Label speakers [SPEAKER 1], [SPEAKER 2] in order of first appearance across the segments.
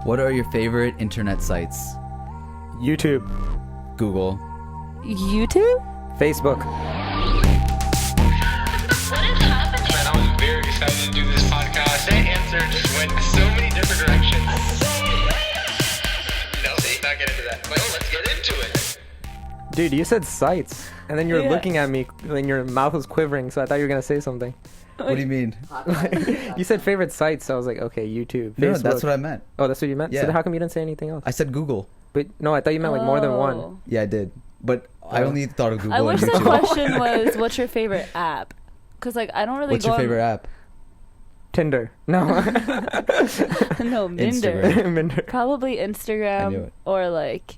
[SPEAKER 1] What are your favorite internet sites?
[SPEAKER 2] YouTube.
[SPEAKER 1] Google.
[SPEAKER 3] YouTube?
[SPEAKER 2] Facebook.
[SPEAKER 4] What is happening?
[SPEAKER 5] Man, I was very excited to do this podcast. That answer just went so many different directions. No, see, not get into that. But let's get into it.
[SPEAKER 2] Dude, you said sites, and then you were looking at me, and your mouth was quivering, so I thought you were going to say something.
[SPEAKER 1] What do you mean?
[SPEAKER 2] You said favorite sites, so I was like, okay, YouTube,
[SPEAKER 1] No,
[SPEAKER 2] Facebook.
[SPEAKER 1] that's what I meant.
[SPEAKER 2] Oh, that's what you meant?
[SPEAKER 1] Yeah.
[SPEAKER 2] So then how come you didn't say anything else?
[SPEAKER 1] I said Google.
[SPEAKER 2] But no, I thought you meant like more than one.
[SPEAKER 1] Yeah, I did. But I only thought of Google
[SPEAKER 3] I
[SPEAKER 1] and
[SPEAKER 3] wish the
[SPEAKER 1] YouTube.
[SPEAKER 3] question was, what's your favorite app? Because, like, I don't really
[SPEAKER 1] What's
[SPEAKER 3] go
[SPEAKER 1] your favorite app?
[SPEAKER 2] Tinder. No.
[SPEAKER 3] No, Minder.
[SPEAKER 1] Instagram.
[SPEAKER 2] Minder.
[SPEAKER 3] Probably
[SPEAKER 1] I knew
[SPEAKER 3] Instagram
[SPEAKER 1] it.
[SPEAKER 3] or, like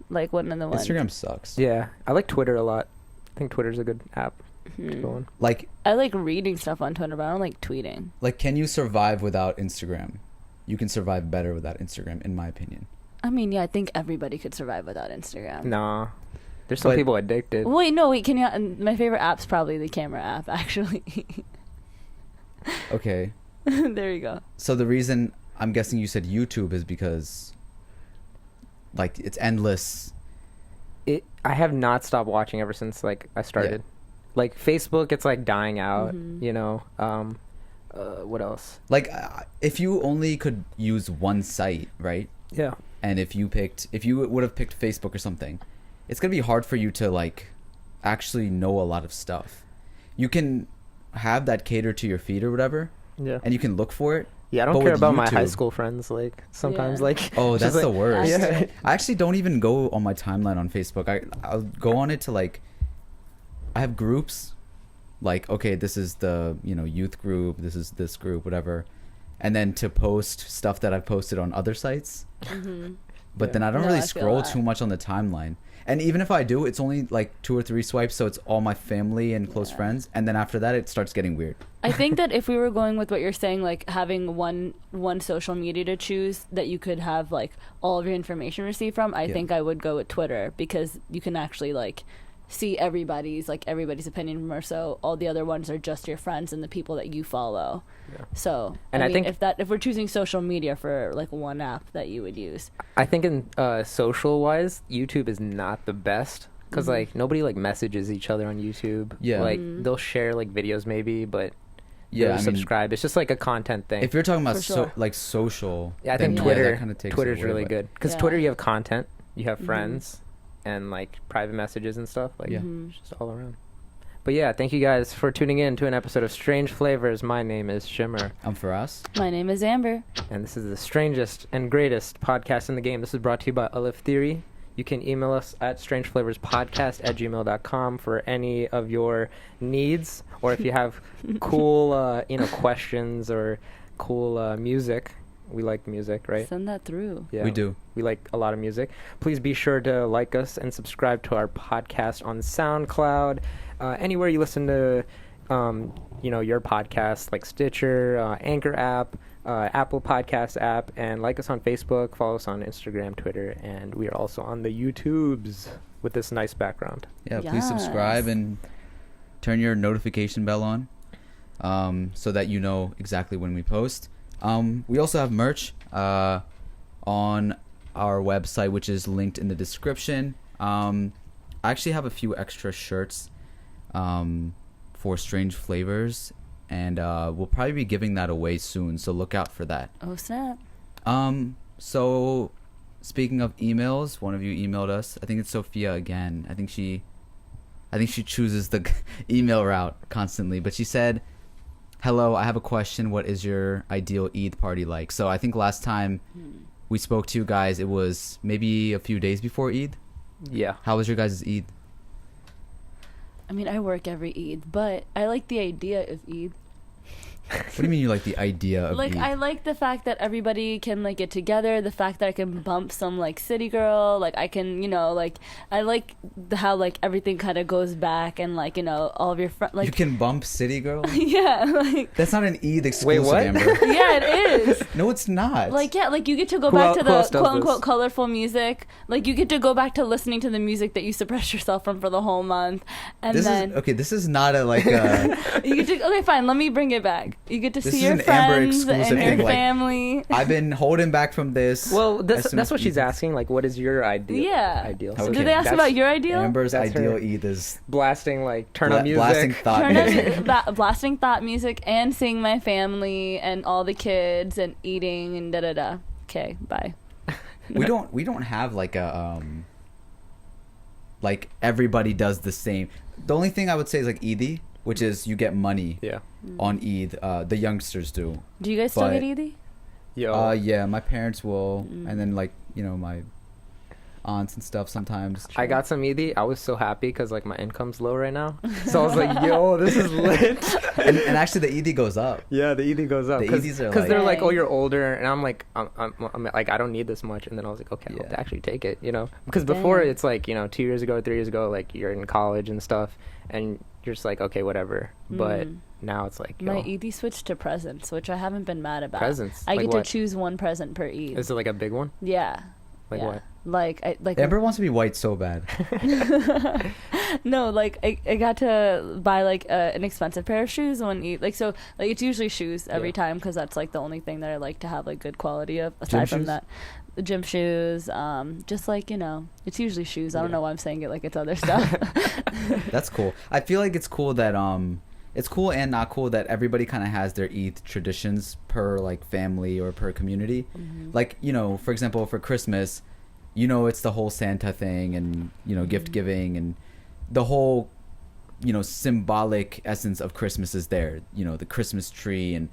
[SPEAKER 3] one of the ones.
[SPEAKER 1] Instagram sucks.
[SPEAKER 2] Yeah, I like Twitter a lot. I think Twitter's a good app to go on.
[SPEAKER 1] Like,
[SPEAKER 3] I like reading stuff on Twitter, but I don't like tweeting.
[SPEAKER 1] can you survive without Instagram? You can survive better without Instagram, in my opinion.
[SPEAKER 3] I mean, yeah, I think everybody could survive without Instagram.
[SPEAKER 2] Nah. There's some
[SPEAKER 1] But-
[SPEAKER 2] people addicted.
[SPEAKER 3] Wait, can you? My favorite app's probably the camera app, actually.
[SPEAKER 1] Okay.
[SPEAKER 3] There you go.
[SPEAKER 1] So the reason I'm guessing you said YouTube is because, like, it's endless.
[SPEAKER 2] I have not stopped watching ever since like I started. Like Facebook, it's like dying out. You know. What else?
[SPEAKER 1] Like, if you only could use one site, right?
[SPEAKER 2] Yeah.
[SPEAKER 1] And if you would have picked Facebook or something, it's gonna be hard for you to like actually know a lot of stuff. You can have that cater to your feed or whatever,
[SPEAKER 2] Yeah.
[SPEAKER 1] and you can look for it.
[SPEAKER 2] Yeah, I don't
[SPEAKER 1] But
[SPEAKER 2] care
[SPEAKER 1] with
[SPEAKER 2] about my high
[SPEAKER 1] YouTube-
[SPEAKER 2] school friends. Like sometimes,
[SPEAKER 3] Yeah.
[SPEAKER 2] like
[SPEAKER 1] Oh,
[SPEAKER 2] just,
[SPEAKER 1] that's the
[SPEAKER 2] like-
[SPEAKER 1] worst.
[SPEAKER 2] Yeah.
[SPEAKER 1] I actually don't even go on my timeline on Facebook. I'll go on it to like, I have groups, like, okay, this is the youth group, this is this group, whatever, and then to post stuff that I've posted on other sites. But then I don't
[SPEAKER 3] No,
[SPEAKER 1] really
[SPEAKER 3] I feel
[SPEAKER 1] scroll
[SPEAKER 3] that.
[SPEAKER 1] too much on the timeline. And even if I do, it's only like 2 or 3 swipes, so it's all my family and close friends. And then after that, it starts getting weird.
[SPEAKER 3] I think that if we were going with what you're saying, like having one social media to choose that you could have like all of your information received from, I think I would go with Twitter, because you can actually like see everybody's opinion more. So all the other ones are just your friends and the people that you follow.
[SPEAKER 2] Yeah.
[SPEAKER 3] So
[SPEAKER 2] And I
[SPEAKER 3] mean,
[SPEAKER 2] think-
[SPEAKER 3] if we're choosing social media for like one app that you would use,
[SPEAKER 2] I think in social wise, YouTube is not the best because like nobody like messages each other on YouTube.
[SPEAKER 1] Yeah.
[SPEAKER 2] Like they'll share like videos maybe, but
[SPEAKER 1] Yeah,
[SPEAKER 2] they'll
[SPEAKER 1] I mean,
[SPEAKER 2] subscribe. It's just like a content thing.
[SPEAKER 1] if you're talking about
[SPEAKER 3] For sure.
[SPEAKER 1] like social,
[SPEAKER 2] Yeah, I think
[SPEAKER 1] then,
[SPEAKER 2] Twitter.
[SPEAKER 1] that kinda takes it
[SPEAKER 2] Twitter's
[SPEAKER 1] away,
[SPEAKER 2] really
[SPEAKER 1] but-
[SPEAKER 2] good because
[SPEAKER 3] Yeah.
[SPEAKER 2] Twitter you have content, you have friends, and like private messages and stuff. Like
[SPEAKER 1] Yeah.
[SPEAKER 2] it's just all around. But yeah, thank you guys for tuning in to an episode of Strange Flavors. My name is Shimmer,
[SPEAKER 1] I'm FARAS.
[SPEAKER 3] my name is Amber.
[SPEAKER 2] and this is the strangest and greatest podcast in the game. This is brought to you by Alif Theory. You can email us at strangeflavorspodcast@gmail.com for any of your needs, or if you have cool, questions or cool music. We like music, right?
[SPEAKER 3] Send that through.
[SPEAKER 2] Yeah,
[SPEAKER 1] We do.
[SPEAKER 2] We like a lot of music. Please be sure to like us and subscribe to our podcast on SoundCloud, anywhere you listen to, your podcast, like Stitcher, Anchor app, Apple Podcast app, and like us on Facebook. Follow us on Instagram, Twitter, and we are also on the YouTubes with this nice background.
[SPEAKER 1] Yeah, please subscribe
[SPEAKER 3] Yes.
[SPEAKER 1] and turn your notification bell on, so that you know exactly when we post. We also have merch on our website, which is linked in the description. I actually have a few extra shirts for Strange Flavors, and we'll probably be giving that away soon, so look out for that.
[SPEAKER 3] Oh snap!
[SPEAKER 1] So speaking of emails, one of you emailed us. I think it's Sophia again. I think she chooses the email route constantly, but she said, "Hello, I have a question. What is your ideal Eid party like?" So I think last time we spoke to you guys, it was maybe a few days before Eid.
[SPEAKER 2] Yeah.
[SPEAKER 1] How was your guys' Eid?
[SPEAKER 3] I mean, I work every Eid, but I like the idea of Eid.
[SPEAKER 1] What do you mean you like the idea of
[SPEAKER 3] Like,
[SPEAKER 1] Eid?
[SPEAKER 3] I like the fact that everybody can, like, get together, the fact that I can bump some, like, city girl, like, I can, like, I like how, like, everything kind of goes back and, like, all of your friends, like...
[SPEAKER 1] You can bump City Girl?
[SPEAKER 3] Yeah, like...
[SPEAKER 1] That's not an Eid exclusive,
[SPEAKER 2] Wait, what?
[SPEAKER 1] Amber.
[SPEAKER 3] Yeah, it is.
[SPEAKER 1] No, it's not.
[SPEAKER 3] Like, yeah, like, you get to go
[SPEAKER 2] Who
[SPEAKER 3] back to
[SPEAKER 2] who
[SPEAKER 3] the
[SPEAKER 2] else does
[SPEAKER 3] quote-unquote
[SPEAKER 2] this?
[SPEAKER 3] colorful music. Like, you get to go back to listening to the music that you suppressed yourself from for the whole month. And
[SPEAKER 1] this
[SPEAKER 3] then...
[SPEAKER 1] is not a, like,
[SPEAKER 3] You get to... Okay, fine, let me bring it back. You get to
[SPEAKER 1] This
[SPEAKER 3] see
[SPEAKER 1] is
[SPEAKER 3] your
[SPEAKER 1] an Amber
[SPEAKER 3] friends
[SPEAKER 1] exclusive
[SPEAKER 3] and your
[SPEAKER 1] thing, like,
[SPEAKER 3] family.
[SPEAKER 1] I've been holding back from this.
[SPEAKER 2] Well,
[SPEAKER 1] as
[SPEAKER 2] that's
[SPEAKER 1] soon as
[SPEAKER 2] what she's
[SPEAKER 1] Eid-
[SPEAKER 2] asking. Like, what is your ideal?
[SPEAKER 3] Yeah.
[SPEAKER 2] Ideal.
[SPEAKER 1] Okay.
[SPEAKER 3] Did they ask
[SPEAKER 2] That's
[SPEAKER 3] about your ideal?
[SPEAKER 1] Amber's
[SPEAKER 2] That's
[SPEAKER 1] ideal
[SPEAKER 2] her.
[SPEAKER 1] Eid is
[SPEAKER 2] Blasting like turn on music.
[SPEAKER 1] blasting thought
[SPEAKER 3] Turn
[SPEAKER 1] music.
[SPEAKER 3] on blasting thought music and seeing my family and all the kids and eating and da da da. Okay, bye.
[SPEAKER 1] We don't have like a like everybody does the same. The only thing I would say is like Eid, which is you get money
[SPEAKER 2] Yeah.
[SPEAKER 1] on Eid. The youngsters do.
[SPEAKER 3] Do you guys still
[SPEAKER 1] But-
[SPEAKER 3] get Eid?
[SPEAKER 2] Yo.
[SPEAKER 1] Yeah, my parents will,
[SPEAKER 3] Mm.
[SPEAKER 1] and then like my aunts and stuff sometimes.
[SPEAKER 2] I got some Eid. I was so happy because like my income's low right now, so I was like, "Yo, this is lit."
[SPEAKER 1] and actually the Eid goes up.
[SPEAKER 2] Yeah, the Eid goes up
[SPEAKER 1] The
[SPEAKER 2] because
[SPEAKER 1] Eidies are like-
[SPEAKER 2] they're like, "Oh,
[SPEAKER 3] Dang.
[SPEAKER 2] you're older," and I'm like, I'm like, I don't need this much, and then I was like, "Okay, I'll
[SPEAKER 1] Yeah.
[SPEAKER 2] actually take it," because before
[SPEAKER 3] Dang.
[SPEAKER 2] it's like 2 years ago, 3 years ago, like you're in college and stuff, and you're just like, okay, whatever. But now it's like,
[SPEAKER 3] My
[SPEAKER 2] yo,
[SPEAKER 3] Eid switched to presents, which I haven't been mad about.
[SPEAKER 2] Presents?
[SPEAKER 3] I
[SPEAKER 2] Like
[SPEAKER 3] get
[SPEAKER 2] what?
[SPEAKER 3] to choose one present per Eid.
[SPEAKER 2] is it like a big one?
[SPEAKER 3] Yeah.
[SPEAKER 2] Like
[SPEAKER 3] yeah.
[SPEAKER 2] what?
[SPEAKER 3] Like
[SPEAKER 1] Amber wants to be white so bad.
[SPEAKER 3] no, like I got to buy like an expensive pair of shoes one Eid. Like so, like it's usually shoes every
[SPEAKER 2] Yeah.
[SPEAKER 3] time because that's like the only thing that I like to have like good quality of. Aside
[SPEAKER 1] Gym
[SPEAKER 3] from
[SPEAKER 1] shoes?
[SPEAKER 3] that, the gym shoes. Just like it's usually shoes. I don't
[SPEAKER 2] Yeah.
[SPEAKER 3] know why I'm saying it like it's other stuff.
[SPEAKER 1] That's cool. I feel like it's cool that it's cool and not cool that everybody kind of has their Eid traditions per like family or per community. Like for example, for Christmas, it's the whole Santa thing and gift giving and the whole symbolic essence of Christmas is there. The Christmas tree and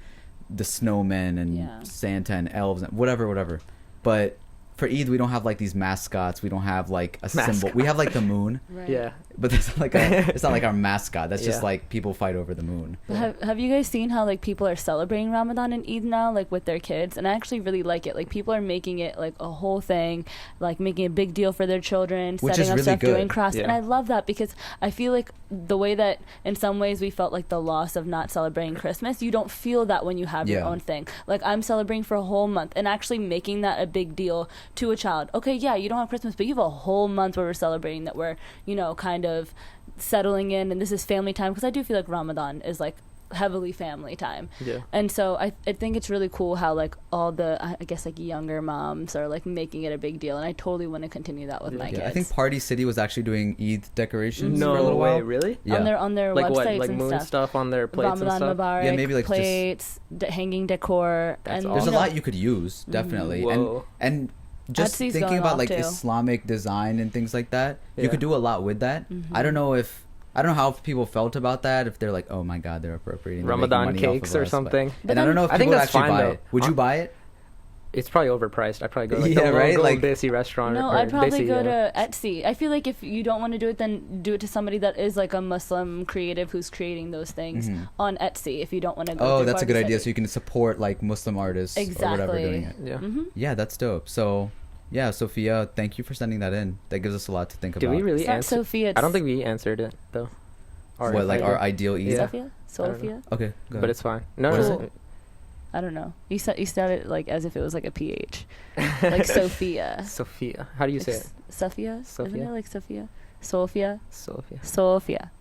[SPEAKER 1] the snowmen and
[SPEAKER 3] Yeah.
[SPEAKER 1] Santa and elves and whatever. But for Eid, we don't have like these mascots. We don't have like a symbol. We have like the moon,
[SPEAKER 3] Right.
[SPEAKER 2] Yeah.
[SPEAKER 1] but it's like it's not like our mascot. That's just
[SPEAKER 2] Yeah.
[SPEAKER 1] like people fight over the moon.
[SPEAKER 3] But have you guys seen how like people are celebrating Ramadan and Eid now, like with their kids? And I actually really like it. Like people are making it like a whole thing, like making a big deal for their children,
[SPEAKER 1] Which
[SPEAKER 3] setting
[SPEAKER 1] is
[SPEAKER 3] up
[SPEAKER 1] really
[SPEAKER 3] stuff, doing
[SPEAKER 1] good.
[SPEAKER 3] crafts, and
[SPEAKER 2] Yeah.
[SPEAKER 3] I love that because I feel like the way that in some ways we felt like the loss of not celebrating Christmas, you don't feel that when you have your
[SPEAKER 1] Yeah.
[SPEAKER 3] own thing. Like I'm celebrating for a whole month and actually making that a big deal to a child. Okay, yeah, you don't have Christmas, but you have a whole month where we're celebrating that we're kind of settling in and this is family time because I do feel like Ramadan is like heavily family time.
[SPEAKER 2] Yeah.
[SPEAKER 3] And so I think it's really cool how like all the I guess like younger moms are like making it a big deal and I totally want to continue that with my kids.
[SPEAKER 1] Yeah, I think Party City was actually doing Eid decorations
[SPEAKER 2] No
[SPEAKER 1] for a little
[SPEAKER 2] way,
[SPEAKER 1] while.
[SPEAKER 2] really?
[SPEAKER 1] Yeah.
[SPEAKER 3] on their
[SPEAKER 2] Like
[SPEAKER 3] websites
[SPEAKER 2] what? Like
[SPEAKER 3] and
[SPEAKER 2] moon stuff on their plates
[SPEAKER 3] Ramadan
[SPEAKER 2] and stuff.
[SPEAKER 3] Mubarak,
[SPEAKER 1] Yeah, maybe, like, just-
[SPEAKER 3] plates, hanging decor,
[SPEAKER 2] That's
[SPEAKER 3] and
[SPEAKER 1] There's a
[SPEAKER 2] awesome.
[SPEAKER 1] lot you could use, definitely.
[SPEAKER 2] Whoa.
[SPEAKER 1] And just
[SPEAKER 3] Etsy's
[SPEAKER 1] thinking
[SPEAKER 3] going
[SPEAKER 1] about
[SPEAKER 3] off,
[SPEAKER 1] like
[SPEAKER 3] too.
[SPEAKER 1] Islamic design and things like that, you
[SPEAKER 2] Yeah.
[SPEAKER 1] could do a lot with that. I don't know how people felt about that. If they're like, "Oh my God, they're appropriating they're making
[SPEAKER 2] Ramadan
[SPEAKER 1] money off
[SPEAKER 2] cakes
[SPEAKER 1] of
[SPEAKER 2] or
[SPEAKER 1] us,"
[SPEAKER 2] something.
[SPEAKER 3] But
[SPEAKER 1] And I don't know if
[SPEAKER 2] I
[SPEAKER 1] people
[SPEAKER 2] think
[SPEAKER 1] would
[SPEAKER 2] that's
[SPEAKER 1] actually
[SPEAKER 2] fine,
[SPEAKER 1] buy
[SPEAKER 2] though.
[SPEAKER 1] it. Would you buy it?
[SPEAKER 2] It's probably overpriced. I'd probably go like
[SPEAKER 1] Yeah,
[SPEAKER 2] the
[SPEAKER 1] right?
[SPEAKER 2] local
[SPEAKER 1] Like-
[SPEAKER 2] Desi restaurant.
[SPEAKER 3] No,
[SPEAKER 2] or
[SPEAKER 3] I'd probably
[SPEAKER 2] Desi,
[SPEAKER 3] go to Etsy. I feel like if you don't want to do it, then do it to somebody that is like a Muslim creative who's creating those things on Etsy. If you don't want to go.
[SPEAKER 1] Oh,
[SPEAKER 3] through
[SPEAKER 1] that's a
[SPEAKER 3] Party
[SPEAKER 1] good idea.
[SPEAKER 3] City.
[SPEAKER 1] So you can support like Muslim artists or whatever
[SPEAKER 3] Exactly.
[SPEAKER 1] doing it.
[SPEAKER 2] Yeah.
[SPEAKER 1] Yeah, that's dope. So, yeah, Sophia, thank you for sending that in. That gives us a lot to think
[SPEAKER 2] Did
[SPEAKER 1] about.
[SPEAKER 2] we really
[SPEAKER 3] It's not
[SPEAKER 2] answer?
[SPEAKER 3] Sophia.
[SPEAKER 2] I don't think we answered it though. Or
[SPEAKER 1] What,
[SPEAKER 2] if
[SPEAKER 1] like
[SPEAKER 2] I
[SPEAKER 1] our
[SPEAKER 2] did.
[SPEAKER 1] ideal Eid?
[SPEAKER 2] Yeah.
[SPEAKER 3] Sophia. Sophia.
[SPEAKER 1] Okay, go
[SPEAKER 2] But
[SPEAKER 1] ahead.
[SPEAKER 2] it's fine. No,
[SPEAKER 1] What is
[SPEAKER 2] no.
[SPEAKER 1] it?
[SPEAKER 3] I don't know. You said it like as if it was like a PH, like Sophia.
[SPEAKER 2] Sophia. How do you say
[SPEAKER 3] Like
[SPEAKER 2] it?
[SPEAKER 3] Sophia. Isn't
[SPEAKER 2] Sophia?
[SPEAKER 3] it like Sophia? Sophia.
[SPEAKER 2] Sophia.
[SPEAKER 3] Sophia.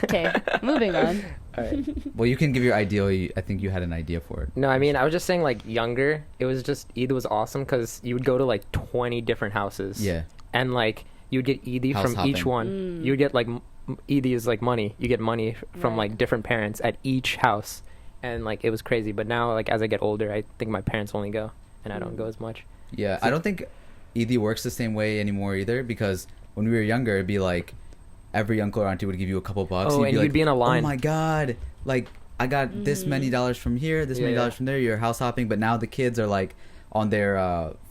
[SPEAKER 3] Okay, moving on.
[SPEAKER 2] All right.
[SPEAKER 1] Well, you can give your ideal. I think you had an idea for it.
[SPEAKER 2] No, I mean, I was just saying, like, younger, it was just, Eid was awesome because you would go to, like, 20 different houses.
[SPEAKER 1] Yeah.
[SPEAKER 2] And, like, you'd get Eid
[SPEAKER 1] House
[SPEAKER 2] from each
[SPEAKER 1] hopping.
[SPEAKER 2] one. You'd get, like, Eid is, like, money. You get money from,
[SPEAKER 3] Right.
[SPEAKER 2] like, different parents at each house. And, like, it was crazy. But now, like, as I get older, I think my parents only go. And I don't go as much.
[SPEAKER 1] Yeah, I don't think Eid works the same way anymore either because when we were younger, it'd be like every uncle or auntie would give you a couple bucks.
[SPEAKER 2] Oh, and
[SPEAKER 1] like,
[SPEAKER 2] you'd be in a line.
[SPEAKER 1] Oh my God, like I got this many dollars from here, this
[SPEAKER 2] Yeah,
[SPEAKER 1] many
[SPEAKER 2] yeah.
[SPEAKER 1] dollars from there. You're house hopping, but now the kids are like on their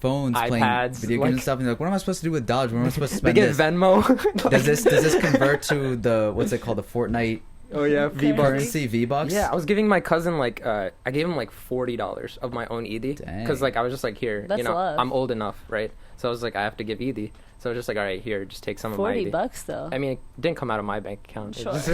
[SPEAKER 1] phones playing
[SPEAKER 2] iPads,
[SPEAKER 1] video games
[SPEAKER 2] like-
[SPEAKER 1] and stuff. And they're like, what am I supposed to do with dollars? What am I supposed to
[SPEAKER 2] They
[SPEAKER 1] spend
[SPEAKER 2] get
[SPEAKER 1] this?
[SPEAKER 2] Venmo.
[SPEAKER 1] Does this convert to the what's it called, the Fortnite
[SPEAKER 2] Oh, yeah.
[SPEAKER 3] V-Bucks.
[SPEAKER 1] currency, V-Bucks?
[SPEAKER 2] Yeah, I was giving my cousin like I gave him like $40 of my own Eid
[SPEAKER 1] Dang.
[SPEAKER 2] because like I was just like, here,
[SPEAKER 3] That's
[SPEAKER 2] you know,
[SPEAKER 3] love.
[SPEAKER 2] I'm old enough, right? So I was like, I have to give Eid. So I was just like, all right, here, just take some of my Eid.
[SPEAKER 3] $40 though.
[SPEAKER 2] I mean, it didn't come out of my bank account. It
[SPEAKER 3] Sure.
[SPEAKER 2] just-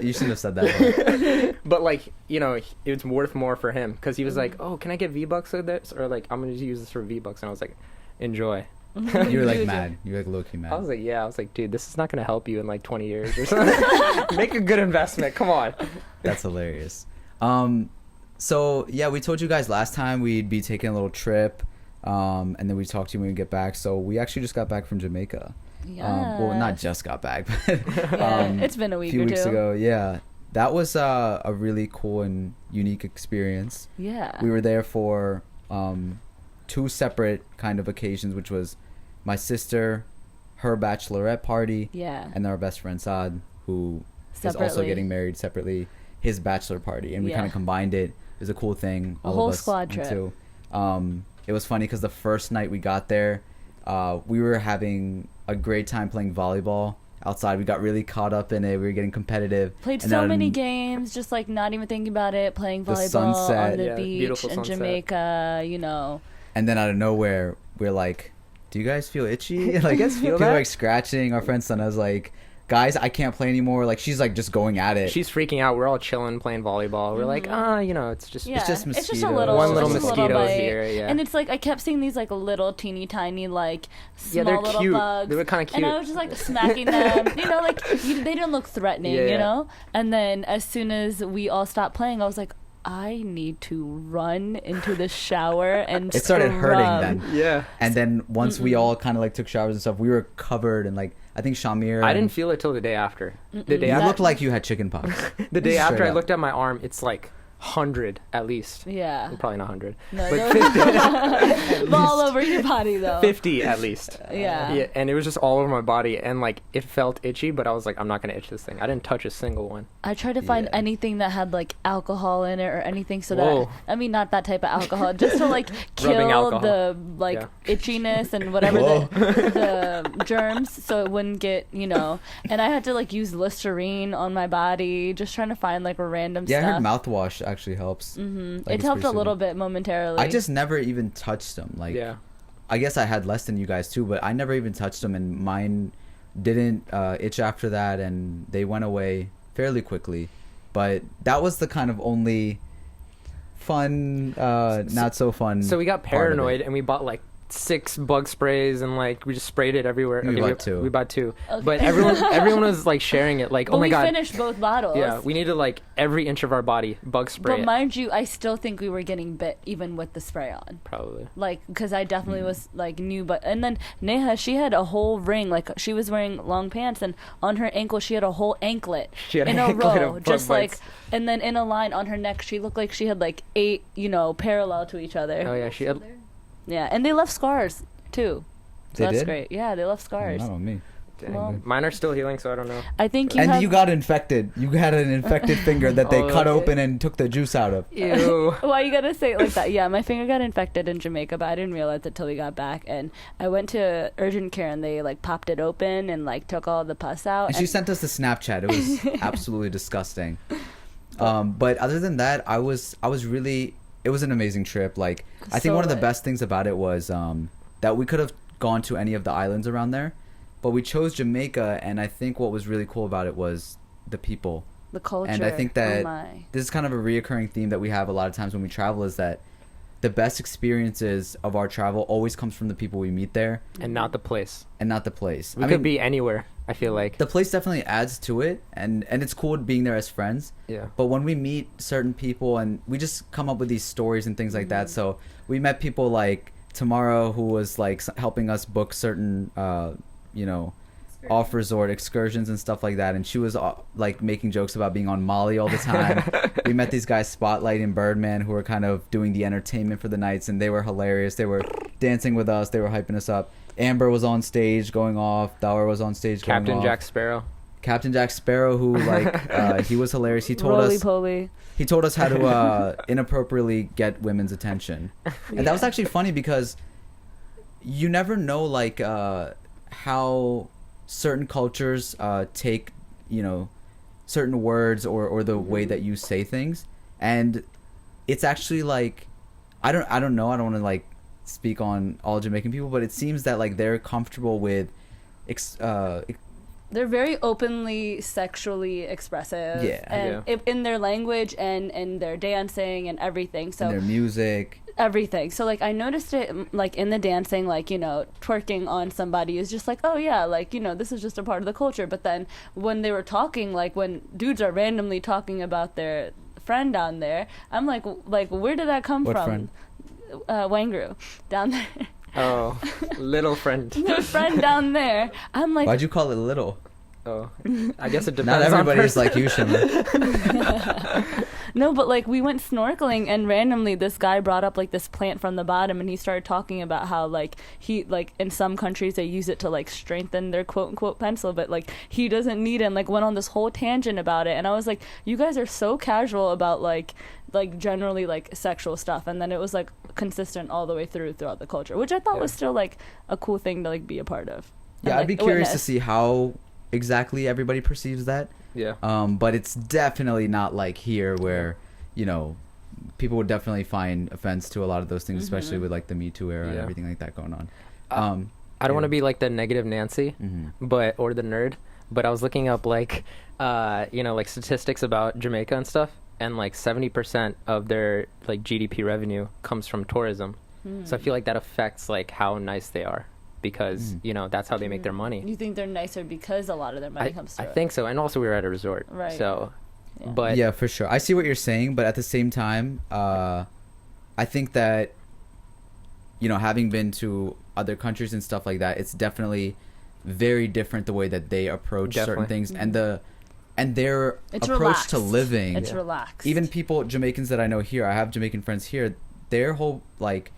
[SPEAKER 1] You shouldn't have said that.
[SPEAKER 2] but like, you know, it's worth more for him because he was like, oh, can I get V-Bucks with this? Or like, I'm gonna use this for V-Bucks, and I was like, enjoy.
[SPEAKER 1] You were like mad. You were like low-key mad.
[SPEAKER 2] I was like, dude, this is not gonna help you in like 20 years or something. Make a good investment. Come on.
[SPEAKER 1] That's hilarious. So yeah, we told you guys last time we'd be taking a little trip, and then we talked to you when we get back. So we actually just got back from Jamaica.
[SPEAKER 3] Yeah.
[SPEAKER 1] Well, not just got back, but
[SPEAKER 3] It's been a
[SPEAKER 1] a
[SPEAKER 3] week
[SPEAKER 1] few
[SPEAKER 3] or
[SPEAKER 1] weeks
[SPEAKER 3] two.
[SPEAKER 1] ago. Yeah, that was a really cool and unique experience.
[SPEAKER 3] Yeah.
[SPEAKER 1] We were there for 2 separate kind of occasions, which was my sister, her bachelorette party,
[SPEAKER 3] Yeah.
[SPEAKER 1] and our best friend Saad, who is also
[SPEAKER 3] Separately.
[SPEAKER 1] getting married separately, his bachelor party, and we
[SPEAKER 3] Yeah.
[SPEAKER 1] kind of combined it. It was a cool thing.
[SPEAKER 3] A
[SPEAKER 1] all
[SPEAKER 3] whole
[SPEAKER 1] of us
[SPEAKER 3] squad
[SPEAKER 1] went
[SPEAKER 3] trip.
[SPEAKER 1] to. It was funny because the first night we got there, we were having a great time playing volleyball outside. We got really caught up in it. We were getting competitive.
[SPEAKER 3] Played
[SPEAKER 1] And
[SPEAKER 3] so
[SPEAKER 1] then
[SPEAKER 3] many games, just like not even thinking about it, playing
[SPEAKER 1] The
[SPEAKER 3] volleyball
[SPEAKER 1] sunset.
[SPEAKER 3] on the
[SPEAKER 2] Yeah,
[SPEAKER 3] beach
[SPEAKER 2] beautiful
[SPEAKER 3] in
[SPEAKER 2] sunset.
[SPEAKER 3] Jamaica, you know.
[SPEAKER 1] And then out of nowhere, we're like, "Do you guys feel itchy?" Like,
[SPEAKER 2] guys feel
[SPEAKER 1] people
[SPEAKER 2] that?
[SPEAKER 1] like scratching. Our friend Sana's like, "Guys, I can't play anymore." Like, she's like just going at it.
[SPEAKER 2] She's freaking out. We're all chilling, playing volleyball. We're like, you know, it's just
[SPEAKER 3] Yeah,
[SPEAKER 1] just
[SPEAKER 3] a
[SPEAKER 1] mosquitoes.
[SPEAKER 3] little,
[SPEAKER 2] One little
[SPEAKER 3] just a
[SPEAKER 2] mosquito
[SPEAKER 3] bite.
[SPEAKER 2] here, yeah.
[SPEAKER 3] And it's like I kept seeing these like little teeny tiny like
[SPEAKER 2] Yeah,
[SPEAKER 3] small
[SPEAKER 2] they're
[SPEAKER 3] little
[SPEAKER 2] cute.
[SPEAKER 3] bugs.
[SPEAKER 2] They were kinda
[SPEAKER 3] And I
[SPEAKER 2] cute.
[SPEAKER 3] was just like smacking them, you know, like they didn't look threatening,
[SPEAKER 2] Yeah,
[SPEAKER 3] you
[SPEAKER 2] yeah.
[SPEAKER 3] know. And then as soon as we all stopped playing, I was like, I need to run into the shower and
[SPEAKER 1] It started hurting
[SPEAKER 3] scrub.
[SPEAKER 1] then.
[SPEAKER 2] Yeah.
[SPEAKER 1] And then once we all kind of like took showers and stuff, we were covered in like, I think SHAH-AMEER.
[SPEAKER 2] I
[SPEAKER 1] and-
[SPEAKER 2] didn't feel it till the day after. The day
[SPEAKER 1] You
[SPEAKER 2] after,
[SPEAKER 1] looked like you had chicken pox.
[SPEAKER 2] the day
[SPEAKER 1] Straight
[SPEAKER 2] after I
[SPEAKER 1] up.
[SPEAKER 2] looked at my arm, it's like 100 at least.
[SPEAKER 3] Yeah.
[SPEAKER 2] Probably not 100.
[SPEAKER 3] No,
[SPEAKER 2] but
[SPEAKER 3] there was all over your body though.
[SPEAKER 2] 50 at least.
[SPEAKER 3] Yeah.
[SPEAKER 2] Yeah, and it was just all over my body, and like it felt itchy, but I was like, I'm not gonna itch this thing. I didn't touch a single one.
[SPEAKER 3] I tried to find
[SPEAKER 1] Yeah.
[SPEAKER 3] anything that had like alcohol in it or anything so
[SPEAKER 2] Whoa.
[SPEAKER 3] that I mean not that type of alcohol, just to like
[SPEAKER 2] Rubbing
[SPEAKER 3] kill
[SPEAKER 2] alcohol.
[SPEAKER 3] the like
[SPEAKER 2] Yeah.
[SPEAKER 3] itchiness and whatever
[SPEAKER 1] Whoa.
[SPEAKER 3] the germs so it wouldn't get, you know. And I had to like use Listerine on my body, just trying to find like random
[SPEAKER 1] Yeah, I
[SPEAKER 3] stuff.
[SPEAKER 1] heard mouthwash actually helps. Like,
[SPEAKER 3] it
[SPEAKER 1] it's
[SPEAKER 3] helped a
[SPEAKER 1] pretty
[SPEAKER 3] little
[SPEAKER 1] soothing.
[SPEAKER 3] bit momentarily.
[SPEAKER 1] I just never even touched them. Like,
[SPEAKER 2] Yeah.
[SPEAKER 1] I guess I had less than you guys too, but I never even touched them, and mine didn't itch after that, and they went away fairly quickly. But that was the kind of only fun, not so fun.
[SPEAKER 2] So we got
[SPEAKER 1] part of it.
[SPEAKER 2] paranoid and we bought like 6 bug sprays and like we just sprayed it everywhere.
[SPEAKER 1] We bought 2.
[SPEAKER 2] We bought 2.
[SPEAKER 3] Okay.
[SPEAKER 2] But everyone was like sharing it. Like,
[SPEAKER 3] but
[SPEAKER 2] oh my
[SPEAKER 3] we
[SPEAKER 2] god.
[SPEAKER 3] finished both bottles.
[SPEAKER 2] Yeah, we needed like every inch of our body bug spray.
[SPEAKER 3] But
[SPEAKER 2] it.
[SPEAKER 3] mind you, I still think we were getting bit even with the spray on.
[SPEAKER 2] Probably.
[SPEAKER 3] Like, because I definitely was like new, but and then Neha, she had a whole ring, like she was wearing long pants, and on her ankle she had a whole anklet
[SPEAKER 2] She had
[SPEAKER 3] in
[SPEAKER 2] an
[SPEAKER 3] a
[SPEAKER 2] anklet
[SPEAKER 3] row,
[SPEAKER 2] of
[SPEAKER 3] just
[SPEAKER 2] bug
[SPEAKER 3] like,
[SPEAKER 2] bites.
[SPEAKER 3] and then in a line on her neck, she looked like she had like 8, you know, parallel to each other.
[SPEAKER 2] Oh yeah, she had.
[SPEAKER 3] Yeah, and they left scars too. So
[SPEAKER 1] They
[SPEAKER 3] that's
[SPEAKER 1] did?
[SPEAKER 3] great. Yeah, they left scars.
[SPEAKER 1] Not on me.
[SPEAKER 2] Dang.
[SPEAKER 3] Well-
[SPEAKER 2] Mine are still healing, so I don't know.
[SPEAKER 3] I think you
[SPEAKER 1] And
[SPEAKER 3] have.
[SPEAKER 1] you got infected. You had an infected finger that they
[SPEAKER 2] Oh,
[SPEAKER 1] cut
[SPEAKER 2] okay.
[SPEAKER 1] open and took the juice out of.
[SPEAKER 2] Ew.
[SPEAKER 3] Why you gotta say it like that? Yeah, my finger got infected in Jamaica, but I didn't realize it till we got back. And I went to urgent care, and they like popped it open and like took all the pus out.
[SPEAKER 1] And she sent us the Snapchat. It was absolutely disgusting. But other than that, I was really. It was an amazing trip. Like, I think
[SPEAKER 3] So
[SPEAKER 1] one of the
[SPEAKER 3] lit.
[SPEAKER 1] best things about it was that we could have gone to any of the islands around there, but we chose Jamaica. And I think what was really cool about it was the people.
[SPEAKER 3] the culture.
[SPEAKER 1] And I think
[SPEAKER 3] oh
[SPEAKER 1] that
[SPEAKER 3] my.
[SPEAKER 1] this is kind of a reoccurring theme that we have a lot of times when we travel, is that the best experiences of our travel always comes from the people we meet there
[SPEAKER 2] And not the place.
[SPEAKER 1] and not the place.
[SPEAKER 2] We
[SPEAKER 1] I
[SPEAKER 2] could
[SPEAKER 1] mean,
[SPEAKER 2] be anywhere. I feel like.
[SPEAKER 1] the place definitely adds to it, and it's cool being there as friends.
[SPEAKER 2] Yeah.
[SPEAKER 1] But when we meet certain people and we just come up with these stories and things like that, so we met people like Tamara, who was like helping us book certain, you know, off resort excursions and stuff like that, and she was like making jokes about being on Molly all the time. We met these guys Spotlight and Birdman, who were kind of doing the entertainment for the nights, and they were hilarious. They were dancing with us, they were hyping us up. Amber was on stage going off, Dower was on stage going
[SPEAKER 2] Captain
[SPEAKER 1] off.
[SPEAKER 2] Jack Sparrow.
[SPEAKER 1] Captain Jack Sparrow, who like he was hilarious. He told
[SPEAKER 3] Roly
[SPEAKER 1] us
[SPEAKER 3] poly.
[SPEAKER 1] he told us how to inappropriately get women's attention, and that was actually funny because you never know like how certain cultures take, you know, certain words or the way that you say things, and it's actually like I don't know, I don't want to like speak on all Jamaican people, but it seems that like they're comfortable with
[SPEAKER 3] they're very openly sexually expressive.
[SPEAKER 1] Yeah.
[SPEAKER 3] And in their language and in their dancing and everything. So
[SPEAKER 1] And their music.
[SPEAKER 3] everything. So like I noticed it like in the dancing, like, you know, twerking on somebody is just like, oh yeah, like, you know, this is just a part of the culture. But then when they were talking, like when dudes are randomly talking about their friend down there, I'm like where did that come
[SPEAKER 1] What
[SPEAKER 3] from?
[SPEAKER 1] friend?
[SPEAKER 3] Wangru down there.
[SPEAKER 2] Oh, little friend.
[SPEAKER 3] The friend down there. I'm like,
[SPEAKER 1] Why'd you call it little?
[SPEAKER 2] Oh, I guess it depends.
[SPEAKER 1] Not everybody's
[SPEAKER 2] on
[SPEAKER 1] like you, Shimon.
[SPEAKER 3] no, but like we went snorkeling and randomly this guy brought up like this plant from the bottom and he started talking about how like he like in some countries they use it to like strengthen their quote unquote pencil, but like he doesn't need it, and like went on this whole tangent about it. And I was like, you guys are so casual about like generally like sexual stuff, and then it was like consistent all the way throughout the culture, which I thought was still like a cool thing to like be a part of.
[SPEAKER 1] Yeah,
[SPEAKER 3] And,
[SPEAKER 1] I'd be
[SPEAKER 3] like,
[SPEAKER 1] curious to
[SPEAKER 3] witness.
[SPEAKER 1] see how exactly everybody perceives that.
[SPEAKER 2] Yeah.
[SPEAKER 1] But it's definitely not like here where, you know, people would definitely find offense to a lot of those things, especially with like the Me Too era and
[SPEAKER 2] Yeah.
[SPEAKER 1] everything like that going on.
[SPEAKER 2] I don't want to be like the negative Nancy, but or the nerd. But I was looking up like, you know, like statistics about Jamaica and stuff, and like 70% of their like GDP revenue comes from tourism. So I feel like that affects like how nice they are, because you know that's how they make their money.
[SPEAKER 3] You think they're nicer because a lot of their money comes
[SPEAKER 2] I
[SPEAKER 3] through it.
[SPEAKER 2] think so, and also we were at a resort,
[SPEAKER 3] Right.
[SPEAKER 2] So,
[SPEAKER 3] Yeah.
[SPEAKER 2] but
[SPEAKER 1] Yeah, for sure. I see what you're saying, but at the same time, I think that, you know, having been to other countries and stuff like that, it's definitely very different the way that they approach certain
[SPEAKER 2] Definitely.
[SPEAKER 1] things and their
[SPEAKER 3] It's
[SPEAKER 1] approach
[SPEAKER 3] relaxed.
[SPEAKER 1] to living.
[SPEAKER 3] It's relaxed.
[SPEAKER 1] Even people, Jamaicans that I know here, I have Jamaican friends here, their whole like,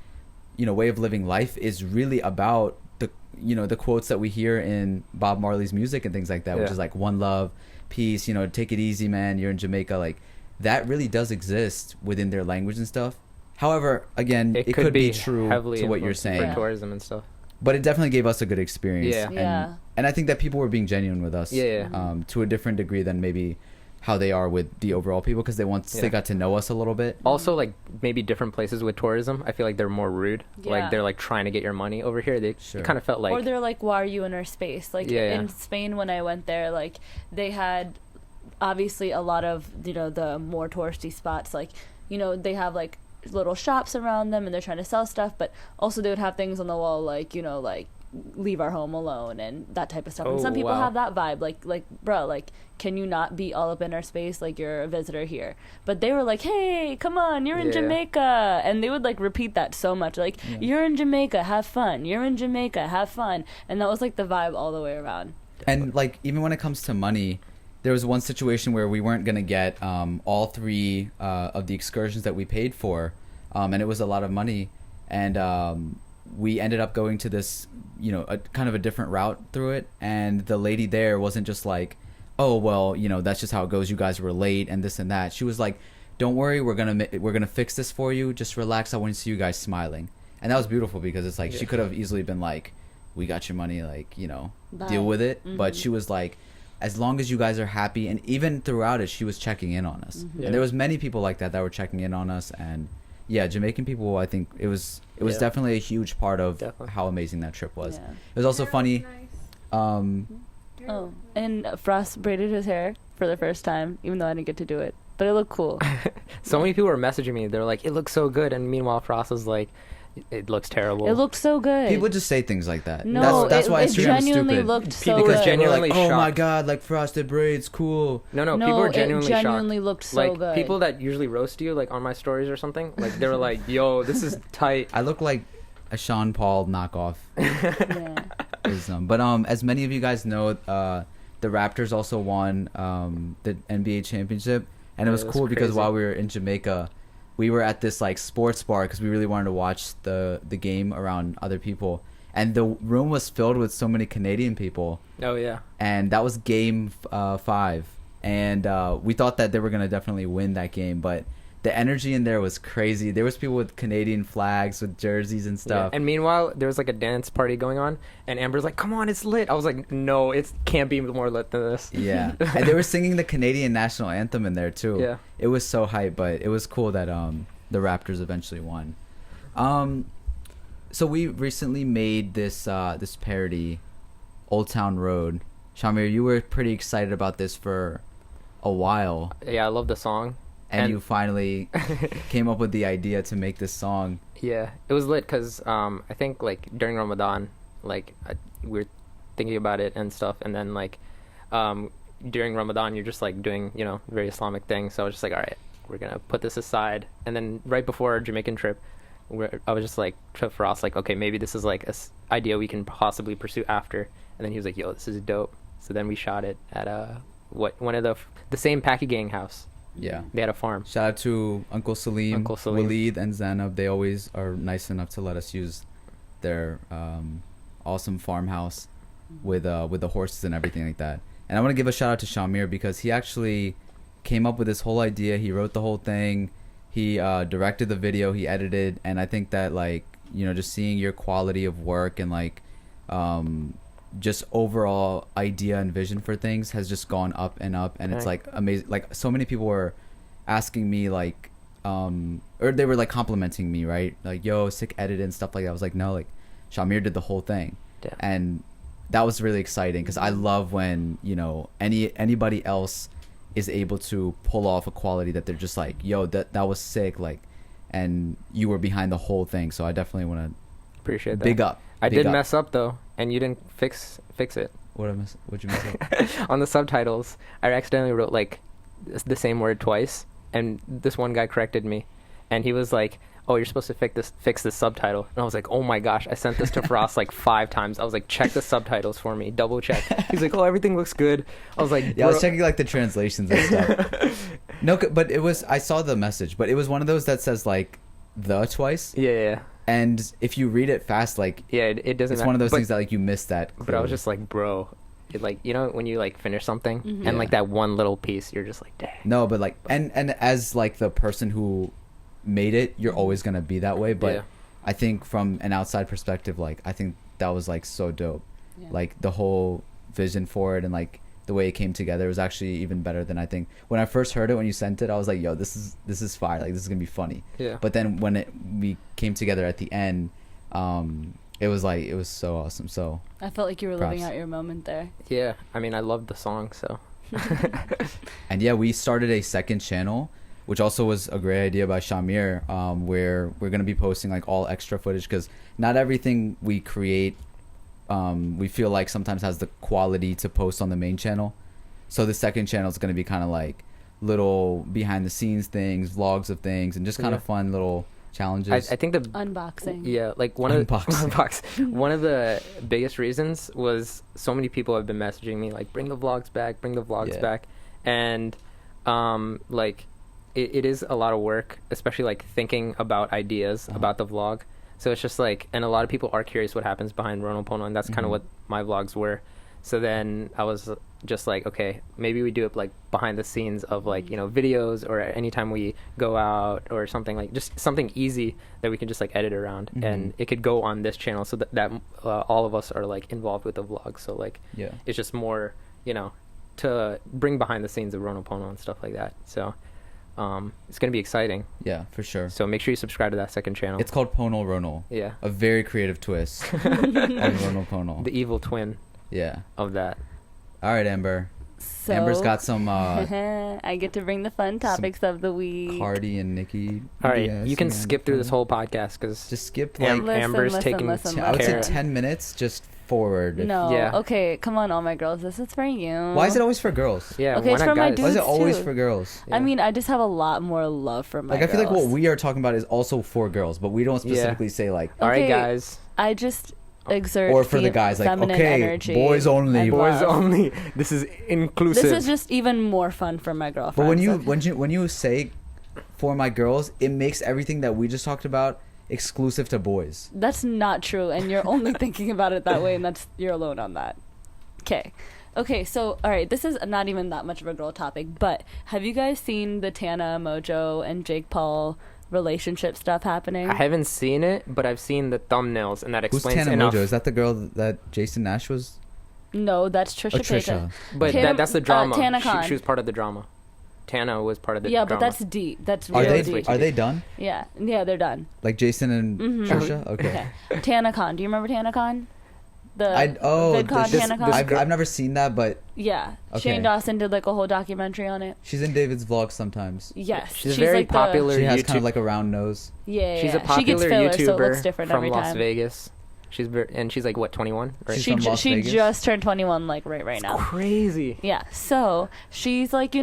[SPEAKER 1] you know, way of living life is really about the, you know, the quotes that we hear in Bob Marley's music and things like that, which
[SPEAKER 2] Yeah.
[SPEAKER 1] is like one love, peace, you know, take it easy, man, you're in Jamaica. Like that really does exist within their language and stuff. However, again, it could be true
[SPEAKER 2] heavily
[SPEAKER 1] to what you're
[SPEAKER 2] influenced by
[SPEAKER 1] saying,
[SPEAKER 3] Yeah.
[SPEAKER 2] tourism and stuff.
[SPEAKER 1] but it definitely gave us a good experience.
[SPEAKER 2] Yeah.
[SPEAKER 3] Yeah.
[SPEAKER 1] And I think that people were being genuine with us,
[SPEAKER 2] Yeah.
[SPEAKER 1] to a different degree than maybe how they are with the overall people, because once they
[SPEAKER 2] Yeah.
[SPEAKER 1] got to know us a little bit.
[SPEAKER 2] Also, like maybe different places with tourism, I feel like they're more rude.
[SPEAKER 3] Yeah.
[SPEAKER 2] Like they're like trying to get your money over here. They
[SPEAKER 1] Sure.
[SPEAKER 2] kind of felt like
[SPEAKER 3] or they're like, why are you in our space? Like
[SPEAKER 2] Yeah,
[SPEAKER 3] in
[SPEAKER 2] yeah.
[SPEAKER 3] Spain when I went there, like they had obviously a lot of, you know, the more touristy spots, like, you know, they have like little shops around them and they're trying to sell stuff, but also they would have things on the wall like, you know, like leave our home alone and that type of stuff. And
[SPEAKER 2] Oh,
[SPEAKER 3] some people
[SPEAKER 2] wow.
[SPEAKER 3] have that vibe, like bro, like can you not be all up in our space, like you're a visitor here? But they were like, hey, come on, you're in
[SPEAKER 2] Yeah.
[SPEAKER 3] Jamaica, and they would like repeat that so much, like you're in Jamaica, have fun, you're in Jamaica, have fun. And that was like the vibe all the way around.
[SPEAKER 1] And like even when it comes to money, there was one situation where we weren't gonna get all three of the excursions that we paid for, and it was a lot of money, and we ended up going to this, you know, a kind of a different route through it, and the lady there wasn't just like, oh well, you know, that's just how it goes, you guys were late and this and that. She was like, don't worry, we're gonna fix this for you, just relax, I want to see you guys smiling. And that was beautiful, because it's like she could have easily been like, we got your money, like, you know,
[SPEAKER 3] Bye.
[SPEAKER 1] deal with it. But she was like, as long as you guys are happy. And even throughout it, she was checking in on us.
[SPEAKER 2] Yeah.
[SPEAKER 1] And there was many people like that were checking in on us. And yeah, Jamaican people, I think it was
[SPEAKER 2] Yeah.
[SPEAKER 1] definitely a huge part of
[SPEAKER 2] Definitely.
[SPEAKER 1] how amazing that trip was.
[SPEAKER 3] Yeah.
[SPEAKER 1] It was also funny.
[SPEAKER 3] Oh, and Frost braided his hair for the first time, even though I didn't get to do it, but it looked cool.
[SPEAKER 2] so many people were messaging me. They're like, it looks so good, and meanwhile Frost was like, it looks terrible.
[SPEAKER 3] It looked so good.
[SPEAKER 1] People just say things like that.
[SPEAKER 3] No,
[SPEAKER 1] that's why
[SPEAKER 3] it
[SPEAKER 1] Instagram is
[SPEAKER 3] genuinely
[SPEAKER 1] stupid.
[SPEAKER 3] looked so
[SPEAKER 2] People
[SPEAKER 3] good.
[SPEAKER 2] just genuinely
[SPEAKER 1] like, oh my
[SPEAKER 2] shocked.
[SPEAKER 1] god, like frosted braids, cool.
[SPEAKER 2] No,
[SPEAKER 3] No,
[SPEAKER 2] people were
[SPEAKER 3] it
[SPEAKER 2] genuinely
[SPEAKER 3] genuinely
[SPEAKER 2] shocked.
[SPEAKER 3] looked so
[SPEAKER 2] like,
[SPEAKER 3] good.
[SPEAKER 2] people that usually roast you, like on my stories or something, like they were like, yo, this is tight.
[SPEAKER 1] I look like a Sean Paul knockoff.
[SPEAKER 3] Yeah.
[SPEAKER 1] But as many of you guys know, the Raptors also won the NBA championship, and it was
[SPEAKER 2] Yeah,
[SPEAKER 1] cool
[SPEAKER 2] that's
[SPEAKER 1] because
[SPEAKER 2] crazy.
[SPEAKER 1] while we were in Jamaica, we were at this like sports bar because we really wanted to watch the game around other people, and the room was filled with so many Canadian people,
[SPEAKER 2] Oh yeah.
[SPEAKER 1] and that was game 5, and we thought that they were gonna definitely win that game, but the energy in there was crazy. There was people with Canadian flags, with jerseys and
[SPEAKER 2] Yeah.
[SPEAKER 1] stuff.
[SPEAKER 2] And meanwhile, there was like a dance party going on, and Amber's like, "Come on, it's lit." I was like, "No, it can't be more lit than this."
[SPEAKER 1] Yeah, and they were singing the Canadian national anthem in there too.
[SPEAKER 2] Yeah.
[SPEAKER 1] It was so hype, but it was cool that the Raptors eventually won. So we recently made this parody, Old Town Road. SHAH-AMEER, you were pretty excited about this for a while.
[SPEAKER 2] Yeah, I love the song.
[SPEAKER 1] And you finally came up with the idea to make this song.
[SPEAKER 2] Yeah, it was lit because I think like during Ramadan, like we were thinking about it and stuff, and then like during Ramadan, you're just like doing very Islamic things. So I was just like, all right, we're gonna put this aside. And then right before our Jamaican trip, I was just like to Faras, like, okay, maybe this is like a idea we can possibly pursue after. And then he was like, yo, this is dope. So then we shot it at one of the same Packy Gang house.
[SPEAKER 1] Yeah,
[SPEAKER 2] they had a farm.
[SPEAKER 1] Shout out to Uncle Salim, Waleed, and Zainab. They always are nice enough to let us use their awesome farmhouse with the horses and everything like that. And I want to give a shout out to SHAH-AMEER because he actually came up with this whole idea. He wrote the whole thing. He directed the video. He edited, and I think that like just seeing your quality of work and like just overall idea and vision for things has just gone up and up, and it's like amazing. Like so many people were asking me like or they were like complimenting me, right? Like, yo, sick edit and stuff like that. I was like, no, like SHAH-AMEER did the whole thing.
[SPEAKER 2] Yeah.
[SPEAKER 1] And that was really exciting because I love when anybody else is able to pull off a quality that they're just like, yo, that was sick, like, and you were behind the whole thing. So I definitely want to
[SPEAKER 2] appreciate that.
[SPEAKER 1] Big up.
[SPEAKER 2] I did mess up though, and you didn't fix it.
[SPEAKER 1] What'd you mess up?
[SPEAKER 2] On the subtitles, I accidentally wrote like the same word twice, and this one guy corrected me, and he was like, oh, you're supposed to fix this subtitle. And I was like, oh my gosh, I sent this to Faras like 5 times. I was like, check the subtitles for me, double check. He's like, oh, everything looks good. I was like,
[SPEAKER 1] yeah, I was checking like the translations and stuff. No, but I saw the message, but it was one of those that says like the twice.
[SPEAKER 2] Yeah.
[SPEAKER 1] And if you read it fast, like
[SPEAKER 2] it doesn't.
[SPEAKER 1] It's one of those things that like you miss that.
[SPEAKER 2] But I was just like, bro, like when you like finish something and like that one little piece, you're just like, dang.
[SPEAKER 1] No, but like and as like the person who made it, you're always gonna be that way. But I think from an outside perspective, like I think that was like so dope. Yeah. Like the whole vision for it and like the way it came together was actually even better than I think. When I first heard it, when you sent it, I was like, yo, this is fire. Like this is gonna be funny. Yeah. But then when we came together at the end, it was so awesome. So
[SPEAKER 3] I felt like you were living out your moment there.
[SPEAKER 2] Yeah. I mean, I loved the song, so.
[SPEAKER 1] And yeah, we started a second channel, which also was a great idea by SHAH-AMEER, where we're going to be posting like all extra footage because not everything we create we feel like sometimes has the quality to post on the main channel. So the second channel is going to be kind of like little behind the scenes things, vlogs of things, and just kind of fun little challenges.
[SPEAKER 2] I think the
[SPEAKER 3] unboxing.
[SPEAKER 2] Yeah, like one of the biggest reasons was so many people have been messaging me like, bring the vlogs back, and like it is a lot of work, especially like thinking about ideas about the vlog. So it's just like, and a lot of people are curious what happens behind Rono Pono, and that's kind of what my vlogs were. So then I was just like, okay, maybe we do it like behind the scenes of like, videos, or anytime we go out or something, like just something easy that we can just like edit around, and it could go on this channel so that all of us are like involved with the vlog. So like, it's just more, to bring behind the scenes of Rono Pono and stuff like that. So it's going to be exciting.
[SPEAKER 1] Yeah, for sure.
[SPEAKER 2] So make sure you subscribe to that second channel.
[SPEAKER 1] It's called Pono Rono.
[SPEAKER 2] Yeah.
[SPEAKER 1] A very creative twist on Rono Pono.
[SPEAKER 2] The evil twin.
[SPEAKER 1] Yeah.
[SPEAKER 2] Of that.
[SPEAKER 1] All right, Amber.
[SPEAKER 3] So,
[SPEAKER 1] Amber's got some
[SPEAKER 3] I get to bring the fun topics of the week.
[SPEAKER 1] Cardi and Nikki.
[SPEAKER 2] All right, you can skip through this whole podcast because
[SPEAKER 1] just skip like
[SPEAKER 2] Amber's taking.
[SPEAKER 1] I would say 10 minutes just forward.
[SPEAKER 3] No. Okay, come on, all my girls. This is for you.
[SPEAKER 1] Why is it always for girls?
[SPEAKER 2] Yeah.
[SPEAKER 3] Okay, it's for my dudes.
[SPEAKER 1] Why is it always
[SPEAKER 3] too?
[SPEAKER 1] For girls?
[SPEAKER 3] Yeah. I mean, I just have a lot more love for my girls.
[SPEAKER 1] I feel like what we are talking about is also for girls, but we don't specifically say like.
[SPEAKER 2] All right, guys.
[SPEAKER 3] I just exert
[SPEAKER 1] or for the guys like
[SPEAKER 3] energy,
[SPEAKER 1] boys only.
[SPEAKER 2] Boys only. This is inclusive.
[SPEAKER 3] This is just even more fun for my girlfriend.
[SPEAKER 1] But when you say for my girls, it makes everything that we just talked about exclusive to boys.
[SPEAKER 3] That's not true, and you're only thinking about it that way, and you're alone on that. Okay, so all right, this is not even that much of a girl topic, but have you guys seen the Tana Mongeau and Jake Paul relationship stuff happening?
[SPEAKER 2] I haven't seen it, but I've seen the thumbnails, and that explains
[SPEAKER 1] Tana
[SPEAKER 2] enough.
[SPEAKER 1] Mongeau? Is that the girl that Jason Nash was?
[SPEAKER 3] No, that's Trisha Paytas.
[SPEAKER 2] But that's the drama. She was part of the drama. Tana was part of the drama.
[SPEAKER 3] Yeah, but that's deep. That's really deep.
[SPEAKER 1] Are they done?
[SPEAKER 3] Yeah, they're done.
[SPEAKER 1] Like Jason and Trisha? Okay.
[SPEAKER 3] Tana Khan. Do you remember Tana Khan? The
[SPEAKER 1] VidCon
[SPEAKER 3] Hanacon?
[SPEAKER 1] I've never seen that, but
[SPEAKER 3] Yeah.
[SPEAKER 1] Okay.
[SPEAKER 3] Shane Dawson did like a whole documentary on it.
[SPEAKER 1] she's in David's vlogs sometimes.
[SPEAKER 3] Yes.
[SPEAKER 2] She's very
[SPEAKER 3] like
[SPEAKER 2] popular.
[SPEAKER 1] She has
[SPEAKER 2] YouTube-
[SPEAKER 1] kind of like a round nose.
[SPEAKER 3] Yeah.
[SPEAKER 2] She's a
[SPEAKER 3] She
[SPEAKER 2] popular
[SPEAKER 3] gets filler,
[SPEAKER 2] YouTuber
[SPEAKER 3] so it looks different
[SPEAKER 2] from
[SPEAKER 3] every
[SPEAKER 2] Las
[SPEAKER 3] time.
[SPEAKER 2] Vegas. She's like what, 21? Right?
[SPEAKER 1] She's
[SPEAKER 3] She
[SPEAKER 1] from Las
[SPEAKER 3] she
[SPEAKER 1] Vegas?
[SPEAKER 3] just turned 21 like right now.
[SPEAKER 2] Crazy.
[SPEAKER 3] Yeah, so she's like,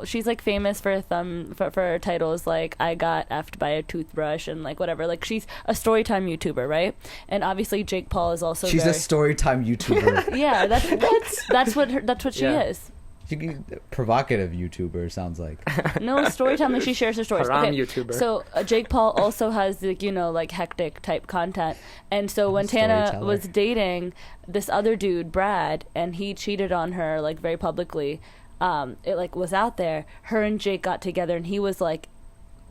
[SPEAKER 3] she's like famous for for titles like I got effed by a toothbrush and like whatever. Like she's a storytime YouTuber, right? And obviously Jake Paul is also
[SPEAKER 1] She's
[SPEAKER 3] very...
[SPEAKER 1] a storytime YouTuber.
[SPEAKER 3] Yeah, that's what she
[SPEAKER 2] Yeah.
[SPEAKER 3] is.
[SPEAKER 1] Provocative YouTuber sounds like.
[SPEAKER 3] No, storytime, like she shares her stories.
[SPEAKER 2] Haram YouTuber.
[SPEAKER 3] So Jake Paul also has like like hectic type content, and so when Tana
[SPEAKER 1] Storyteller.
[SPEAKER 3] was dating this other dude, Brad, and he cheated on her like very publicly, it like was out there. Her and Jake got together, and he was like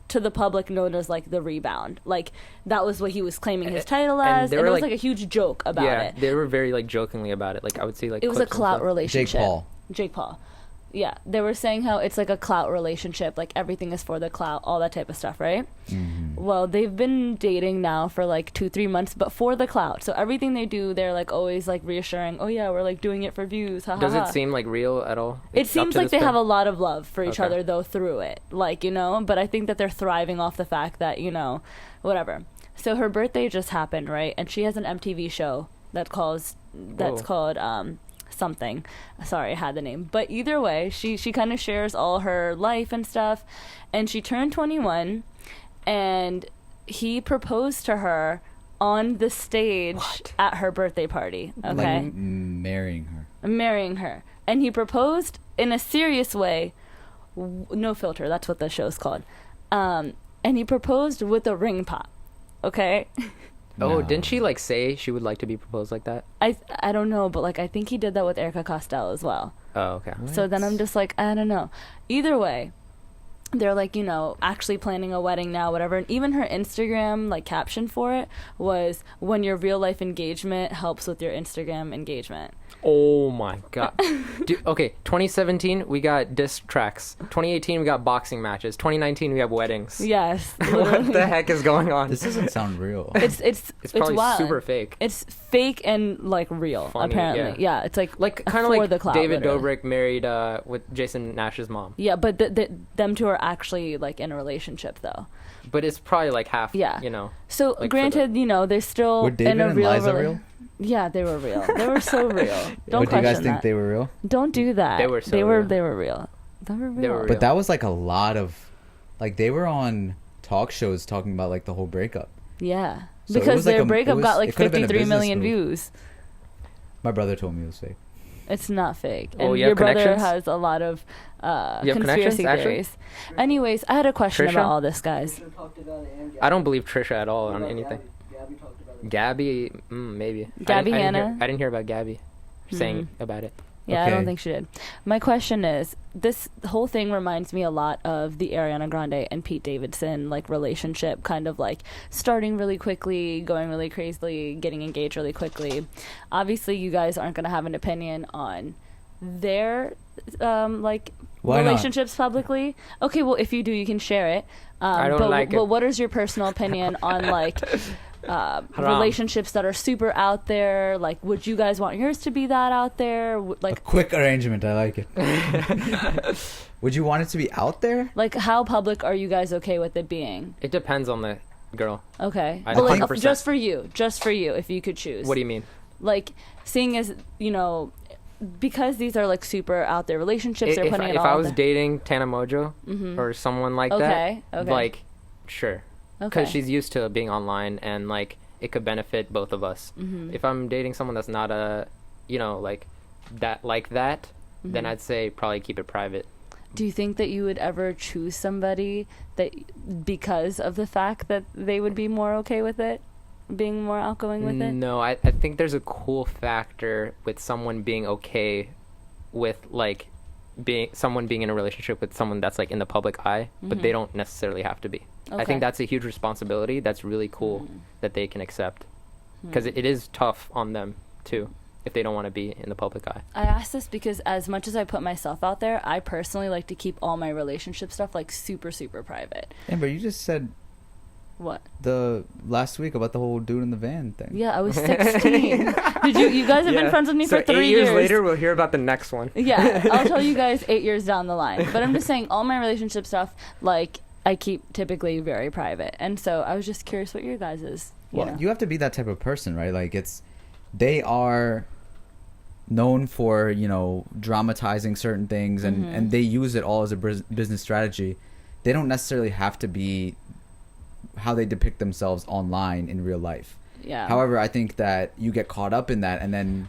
[SPEAKER 3] to the public known as like the rebound. Like that was what he was claiming his title
[SPEAKER 2] And
[SPEAKER 3] as,
[SPEAKER 2] they
[SPEAKER 3] and it
[SPEAKER 2] were,
[SPEAKER 3] was
[SPEAKER 2] like-
[SPEAKER 3] like a huge joke about
[SPEAKER 2] Yeah,
[SPEAKER 3] it.
[SPEAKER 2] they were very like jokingly about it. Like I would say like
[SPEAKER 3] It was a
[SPEAKER 2] clips and
[SPEAKER 3] clout
[SPEAKER 2] stuff.
[SPEAKER 3] relationship.
[SPEAKER 1] Jake Paul.
[SPEAKER 3] Yeah, they were saying how it's like a clout relationship, like everything is for the clout, all that type of stuff, right?
[SPEAKER 1] Mm-hmm.
[SPEAKER 3] Well, they've been dating now for like 2-3 months, but for the clout. So everything they do, they're like always like reassuring, oh yeah, we're like doing it for views. Ha, ha,
[SPEAKER 2] Does
[SPEAKER 3] ha.
[SPEAKER 2] it seem like real at all?
[SPEAKER 3] It
[SPEAKER 2] Up
[SPEAKER 3] seems
[SPEAKER 2] to
[SPEAKER 3] like
[SPEAKER 2] this
[SPEAKER 3] they have
[SPEAKER 2] point?
[SPEAKER 3] a lot of love for each
[SPEAKER 2] Okay.
[SPEAKER 3] other though through it, like but I think that they're thriving off the fact that whatever. So her birthday just happened, right? And she has an MTV show that's called something. Sorry, I had the name. But either way, she kind of shares all her life and stuff. And she turned 21, and he proposed to her on the stage at her birthday party. Okay,
[SPEAKER 1] Like marrying her.
[SPEAKER 3] marrying her, and he proposed in a serious way, no filter. That's what the show's called. And he proposed with a ring pop. Okay.
[SPEAKER 2] Oh,
[SPEAKER 1] No.
[SPEAKER 2] didn't she like say she would like to be proposed like that?
[SPEAKER 3] I don't know, but like I think he did that with Erica Costello as well.
[SPEAKER 2] Oh, okay.
[SPEAKER 3] So then I'm just like, I don't know. Either way, they're like, actually planning a wedding now, whatever. And even her Instagram like caption for it was, when your real life engagement helps with your Instagram engagement.
[SPEAKER 2] Oh my god. Dude, okay, 2017 we got diss tracks. 2018 we got boxing matches. 2019 we have weddings.
[SPEAKER 3] Yes.
[SPEAKER 2] What the heck is going on?
[SPEAKER 1] This doesn't sound real.
[SPEAKER 3] It's
[SPEAKER 2] probably
[SPEAKER 3] wild.
[SPEAKER 2] super fake.
[SPEAKER 3] It's fake and like real,
[SPEAKER 2] Funny,
[SPEAKER 3] apparently. Yeah, it's like
[SPEAKER 2] Kind of
[SPEAKER 3] for
[SPEAKER 2] like
[SPEAKER 3] the clout,
[SPEAKER 2] David
[SPEAKER 3] literally.
[SPEAKER 2] Dobrik married with Jason Nash's mom.
[SPEAKER 3] Yeah, but them two are actually like in a relationship though.
[SPEAKER 2] But it's probably like half,
[SPEAKER 3] Yeah.
[SPEAKER 2] for
[SPEAKER 3] So
[SPEAKER 2] the-
[SPEAKER 3] granted, they're still
[SPEAKER 1] Were David
[SPEAKER 3] in a
[SPEAKER 1] and
[SPEAKER 3] real
[SPEAKER 1] Liza
[SPEAKER 3] rela-
[SPEAKER 1] real?
[SPEAKER 3] Yeah, they were real. They were so real. Don't
[SPEAKER 1] What do you
[SPEAKER 3] question
[SPEAKER 1] guys think
[SPEAKER 3] that.
[SPEAKER 1] they were real?
[SPEAKER 3] Don't do that.
[SPEAKER 2] They were so
[SPEAKER 3] They were
[SPEAKER 2] real.
[SPEAKER 3] they were real. They were real.
[SPEAKER 2] They were real.
[SPEAKER 1] But that was like a lot of, like they were on talk shows talking about like the whole breakup.
[SPEAKER 3] Yeah.
[SPEAKER 1] So it
[SPEAKER 3] Because
[SPEAKER 1] was like
[SPEAKER 3] their
[SPEAKER 1] a-
[SPEAKER 3] breakup
[SPEAKER 1] it
[SPEAKER 3] got
[SPEAKER 1] was-
[SPEAKER 3] like
[SPEAKER 1] it could've been a
[SPEAKER 3] 53
[SPEAKER 1] business
[SPEAKER 3] million
[SPEAKER 1] move.
[SPEAKER 3] views.
[SPEAKER 1] My brother told me it was fake.
[SPEAKER 3] It's not fake.
[SPEAKER 2] Oh,
[SPEAKER 3] And
[SPEAKER 2] you have
[SPEAKER 3] your brother
[SPEAKER 2] connections?
[SPEAKER 3] has a lot of
[SPEAKER 2] You have
[SPEAKER 3] conspiracy
[SPEAKER 2] connections, actually?
[SPEAKER 3] theories. Anyways, I had a question
[SPEAKER 2] Trisha?
[SPEAKER 3] about all this, guys.
[SPEAKER 2] I don't believe Trisha at all on anything.
[SPEAKER 4] Gabby talked about it.
[SPEAKER 2] Gabby, maybe.
[SPEAKER 3] Gabby
[SPEAKER 2] I
[SPEAKER 3] Hanna?
[SPEAKER 2] didn't hear about Gabby saying about it.
[SPEAKER 3] Yeah, I don't
[SPEAKER 1] Okay.
[SPEAKER 3] think she did. My question is, this whole thing reminds me a lot of the Ariana Grande and Pete Davidson like relationship, kind of like starting really quickly, going really crazily, getting engaged really quickly. Obviously, you guys aren't going to have an opinion on their like
[SPEAKER 1] Why not?
[SPEAKER 3] relationships publicly. Okay, well, if you do, you can share it.
[SPEAKER 2] I don't
[SPEAKER 3] but,
[SPEAKER 2] like it.
[SPEAKER 3] But what is your personal opinion on like relationships that are super out there? Like, would you guys want yours to be that out there?
[SPEAKER 1] A
[SPEAKER 3] Like,
[SPEAKER 1] quick arrangement, I like it. Would you want it to be out there?
[SPEAKER 3] like how public are you guys okay with it being?
[SPEAKER 2] It depends on the girl.
[SPEAKER 3] Okay,
[SPEAKER 2] I
[SPEAKER 3] but like
[SPEAKER 2] 100%.
[SPEAKER 3] just for you, if you could choose.
[SPEAKER 2] What do you mean?
[SPEAKER 3] Like, seeing as because these are like super out there relationships, they're
[SPEAKER 2] If
[SPEAKER 3] putting it
[SPEAKER 2] I
[SPEAKER 3] all
[SPEAKER 2] was
[SPEAKER 3] out there.
[SPEAKER 2] dating Tana Mongeau or someone like
[SPEAKER 3] Okay,
[SPEAKER 2] that,
[SPEAKER 3] okay.
[SPEAKER 2] like, sure.
[SPEAKER 3] Okay.
[SPEAKER 2] Because she's used to being online and, like, it could benefit both of us.
[SPEAKER 3] Mm-hmm.
[SPEAKER 2] If I'm dating someone that's not like that, then I'd say probably keep it private.
[SPEAKER 3] Do you think that you would ever choose somebody that because of the fact that they would be more okay with it, being more outgoing with it?
[SPEAKER 2] No, I think there's a cool factor with someone being okay with, like, someone being in a relationship with someone that's, like, in the public eye, but they don't necessarily have to be. I
[SPEAKER 3] Okay.
[SPEAKER 2] think that's a huge responsibility that's really cool that they can accept. Because it is tough on them, too, if they don't want to be in the public eye.
[SPEAKER 3] I ask this because as much as I put myself out there, I personally like to keep all my relationship stuff like super, super private.
[SPEAKER 1] Amber, you just said
[SPEAKER 3] What?
[SPEAKER 1] The last week about the whole dude in the van thing.
[SPEAKER 3] Yeah, I was 16. You guys have been friends with me
[SPEAKER 2] so
[SPEAKER 3] for 3
[SPEAKER 2] years
[SPEAKER 3] years.
[SPEAKER 2] later, we'll hear about the next one.
[SPEAKER 3] Yeah, I'll tell you guys 8 years down the line. But I'm just saying, all my relationship stuff, like, I keep typically very private. And so I was just curious what your guys' is.
[SPEAKER 1] Well, you have to be that type of person, right? Like, they are known for, dramatizing certain things, and they use it all as a business strategy. They don't necessarily have to be how they depict themselves online in real life.
[SPEAKER 3] Yeah.
[SPEAKER 1] However, I think that you get caught up in that, and then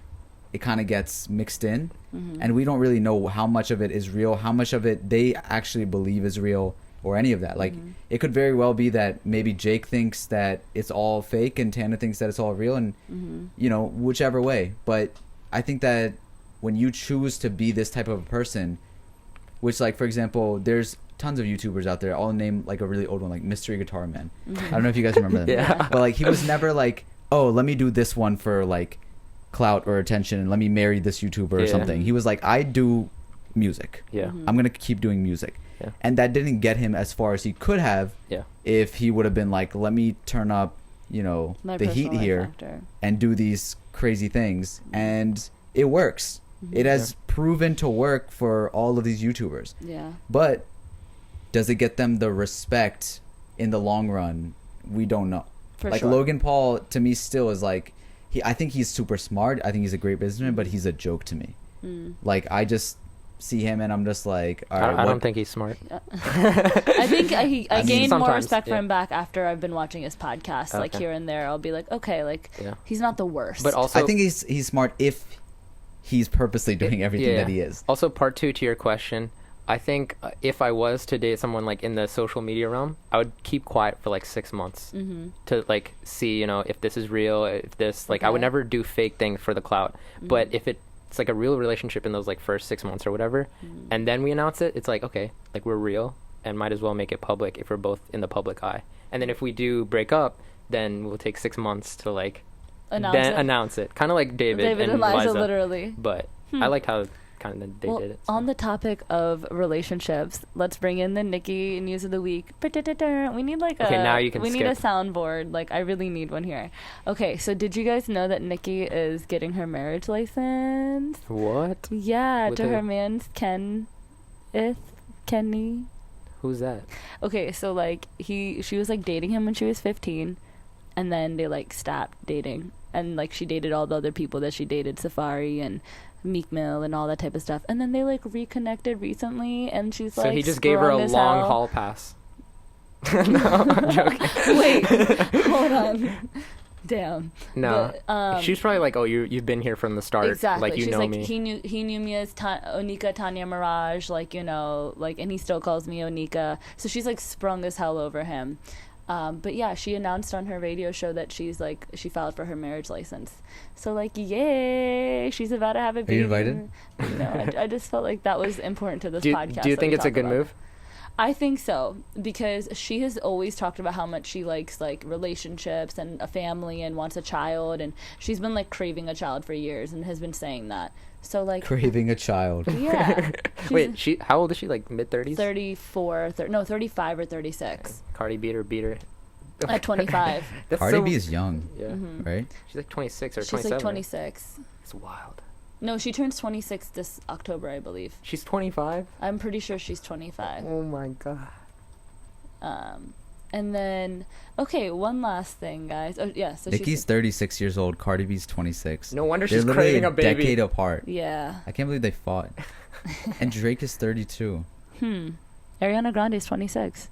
[SPEAKER 1] it kind of gets mixed in, and we don't really know how much of it is real, how much of it they actually believe is real, or any of that. Like, it could very well be that maybe Jake thinks that it's all fake and Tana thinks that it's all real, and whichever way. But I think that when you choose to be this type of a person, which, like, for example, there's tons of YouTubers out there. I'll name like a really old one, like Mystery Guitar Man. I don't know if you guys remember them.
[SPEAKER 2] Yeah.
[SPEAKER 1] But like, he was never like, oh, let me do this one for like clout or attention, and let me marry this YouTuber or something. He was like, I do music.
[SPEAKER 2] Yeah.
[SPEAKER 1] I'm gonna keep doing music.
[SPEAKER 2] Yeah.
[SPEAKER 1] And that didn't get him as far as he could have.
[SPEAKER 2] Yeah.
[SPEAKER 1] If he would have been like, let me turn up,
[SPEAKER 3] My
[SPEAKER 1] the heat
[SPEAKER 3] personal
[SPEAKER 1] here
[SPEAKER 3] life factor.
[SPEAKER 1] and do these crazy things, and it works. It has proven to work for all of these YouTubers.
[SPEAKER 3] Yeah.
[SPEAKER 1] But does it get them the respect in the long run? We don't know.
[SPEAKER 3] For
[SPEAKER 1] like,
[SPEAKER 3] sure.
[SPEAKER 1] Logan Paul to me still is like, I think he's super smart. I think he's a great businessman, but he's a joke to me. Like, I just see him and I'm just like, all right,
[SPEAKER 2] I don't think he's smart.
[SPEAKER 3] I think I gained more
[SPEAKER 2] sometimes,
[SPEAKER 3] respect for him back after I've been watching his podcast. Like,
[SPEAKER 2] Okay.
[SPEAKER 3] here and there, I'll be like, okay, like, he's not the worst.
[SPEAKER 2] But also,
[SPEAKER 1] I think he's smart if he's purposely doing everything that he is.
[SPEAKER 2] Also, part two to your question, I think if I was to date someone like in the social media realm, I would keep quiet for like 6 months to like see, if this is real, if this, like, I would never do fake things for the clout. But if it's like a real relationship in those like first 6 months or whatever, and then we announce it, it's like, okay, like, we're real and might as well make it public if we're both in the public eye. And then if we do break up, then we'll take 6 months to like announce it. Kind of like David and Liza,
[SPEAKER 3] literally.
[SPEAKER 2] But I liked how kind of they did it. So.
[SPEAKER 3] On the topic of relationships, let's bring in the Nikki news of the week. We need like
[SPEAKER 2] now you can
[SPEAKER 3] we
[SPEAKER 2] skip.
[SPEAKER 3] need a soundboard. Like, I really need one here. Okay, so did you guys know that Nikki is getting her marriage license?
[SPEAKER 2] What?
[SPEAKER 3] Yeah,
[SPEAKER 2] With
[SPEAKER 3] to
[SPEAKER 2] who?
[SPEAKER 3] her man's Kenny.
[SPEAKER 2] Who's that?
[SPEAKER 3] Okay, so like she was like dating him when she was 15, and then they like stopped dating, and like she dated all the other people that she dated, Safari and Meek Mill and all that type of stuff, and then they like reconnected recently, and she's like,
[SPEAKER 2] So he just gave her a
[SPEAKER 3] sprung as
[SPEAKER 2] long
[SPEAKER 3] hell.
[SPEAKER 2] hall pass. No, I'm joking.
[SPEAKER 3] Wait, hold on. Damn.
[SPEAKER 2] No,
[SPEAKER 3] But,
[SPEAKER 2] she's probably like, oh, you've been here from the start.
[SPEAKER 3] exactly.
[SPEAKER 2] Like, you
[SPEAKER 3] She's
[SPEAKER 2] know
[SPEAKER 3] like,
[SPEAKER 2] me.
[SPEAKER 3] he knew me as Onika Tanya Mirage, like, like, and he still calls me Onika. So she's like sprung as hell over him. But yeah, she announced on her radio show that she filed for her marriage license. So like, yay, she's about to have a baby.
[SPEAKER 1] Are you invited?
[SPEAKER 3] No, I just felt like that was important to this
[SPEAKER 2] do
[SPEAKER 3] podcast.
[SPEAKER 2] you
[SPEAKER 3] that
[SPEAKER 2] think
[SPEAKER 3] we
[SPEAKER 2] it's a
[SPEAKER 3] talk
[SPEAKER 2] good
[SPEAKER 3] about.
[SPEAKER 2] move?
[SPEAKER 3] I think so, because she has always talked about how much she likes like relationships and a family and wants a child, and she's been like craving a child for years and has been saying that. So like,
[SPEAKER 1] Craving a child.
[SPEAKER 3] yeah.
[SPEAKER 2] Wait, how old is she? Like mid-30s?
[SPEAKER 3] 35 or 36.
[SPEAKER 2] Cardi beat her.
[SPEAKER 3] At 25.
[SPEAKER 2] That's
[SPEAKER 1] Cardi
[SPEAKER 2] so-
[SPEAKER 1] B is young,
[SPEAKER 2] Yeah.
[SPEAKER 1] right?
[SPEAKER 2] She's like 26 or
[SPEAKER 3] She's
[SPEAKER 2] 27.
[SPEAKER 3] like 26.
[SPEAKER 2] It's wild.
[SPEAKER 3] No, she turns 26 this October, I believe.
[SPEAKER 2] She's 25?
[SPEAKER 3] I'm pretty sure she's 25.
[SPEAKER 2] Oh my god.
[SPEAKER 3] And then, okay, one last thing, guys. Oh, yeah. So
[SPEAKER 1] Nicki's 36 years old. Cardi B's 26.
[SPEAKER 2] No wonder
[SPEAKER 1] They're
[SPEAKER 2] she's
[SPEAKER 1] literally
[SPEAKER 2] craving a baby.
[SPEAKER 1] decade apart.
[SPEAKER 3] yeah.
[SPEAKER 1] I can't believe they fought. And Drake is 32.
[SPEAKER 3] Ariana Grande is 26.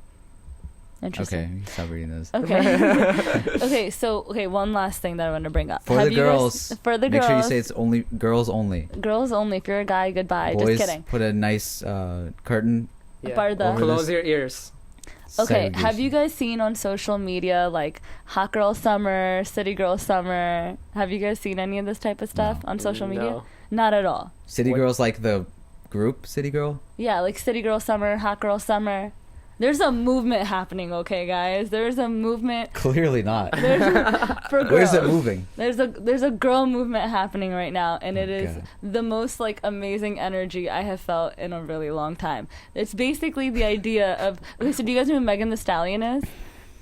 [SPEAKER 3] Interesting.
[SPEAKER 1] Okay, stop reading this.
[SPEAKER 3] Okay. Okay, one last thing that I want to bring up.
[SPEAKER 1] For the girls,
[SPEAKER 3] for the
[SPEAKER 1] make
[SPEAKER 3] girls.
[SPEAKER 1] sure you say it's only girls only.
[SPEAKER 3] Girls only. If you're a guy, goodbye.
[SPEAKER 1] Boys,
[SPEAKER 3] Just kidding.
[SPEAKER 1] put a nice curtain.
[SPEAKER 3] Parda.
[SPEAKER 1] Over
[SPEAKER 2] Close
[SPEAKER 1] this.
[SPEAKER 2] your ears.
[SPEAKER 3] Okay, have
[SPEAKER 1] segregation.
[SPEAKER 3] you guys seen on social media like Hot Girl Summer, City Girl Summer? Have you guys seen any of this type of stuff on social media?
[SPEAKER 2] No.
[SPEAKER 3] Not at all.
[SPEAKER 1] City
[SPEAKER 2] What?
[SPEAKER 1] Girls, like the group City Girl?
[SPEAKER 3] Yeah, like City Girl Summer, Hot Girl Summer. There's a movement happening, okay, guys? There's a movement
[SPEAKER 1] Clearly not.
[SPEAKER 3] for girls.
[SPEAKER 1] Where's it moving?
[SPEAKER 3] There's a girl movement happening right now, and it is
[SPEAKER 1] God.
[SPEAKER 3] the most like amazing energy I have felt in a really long time. It's basically the idea of, okay, so do you guys know who Megan Thee Stallion is?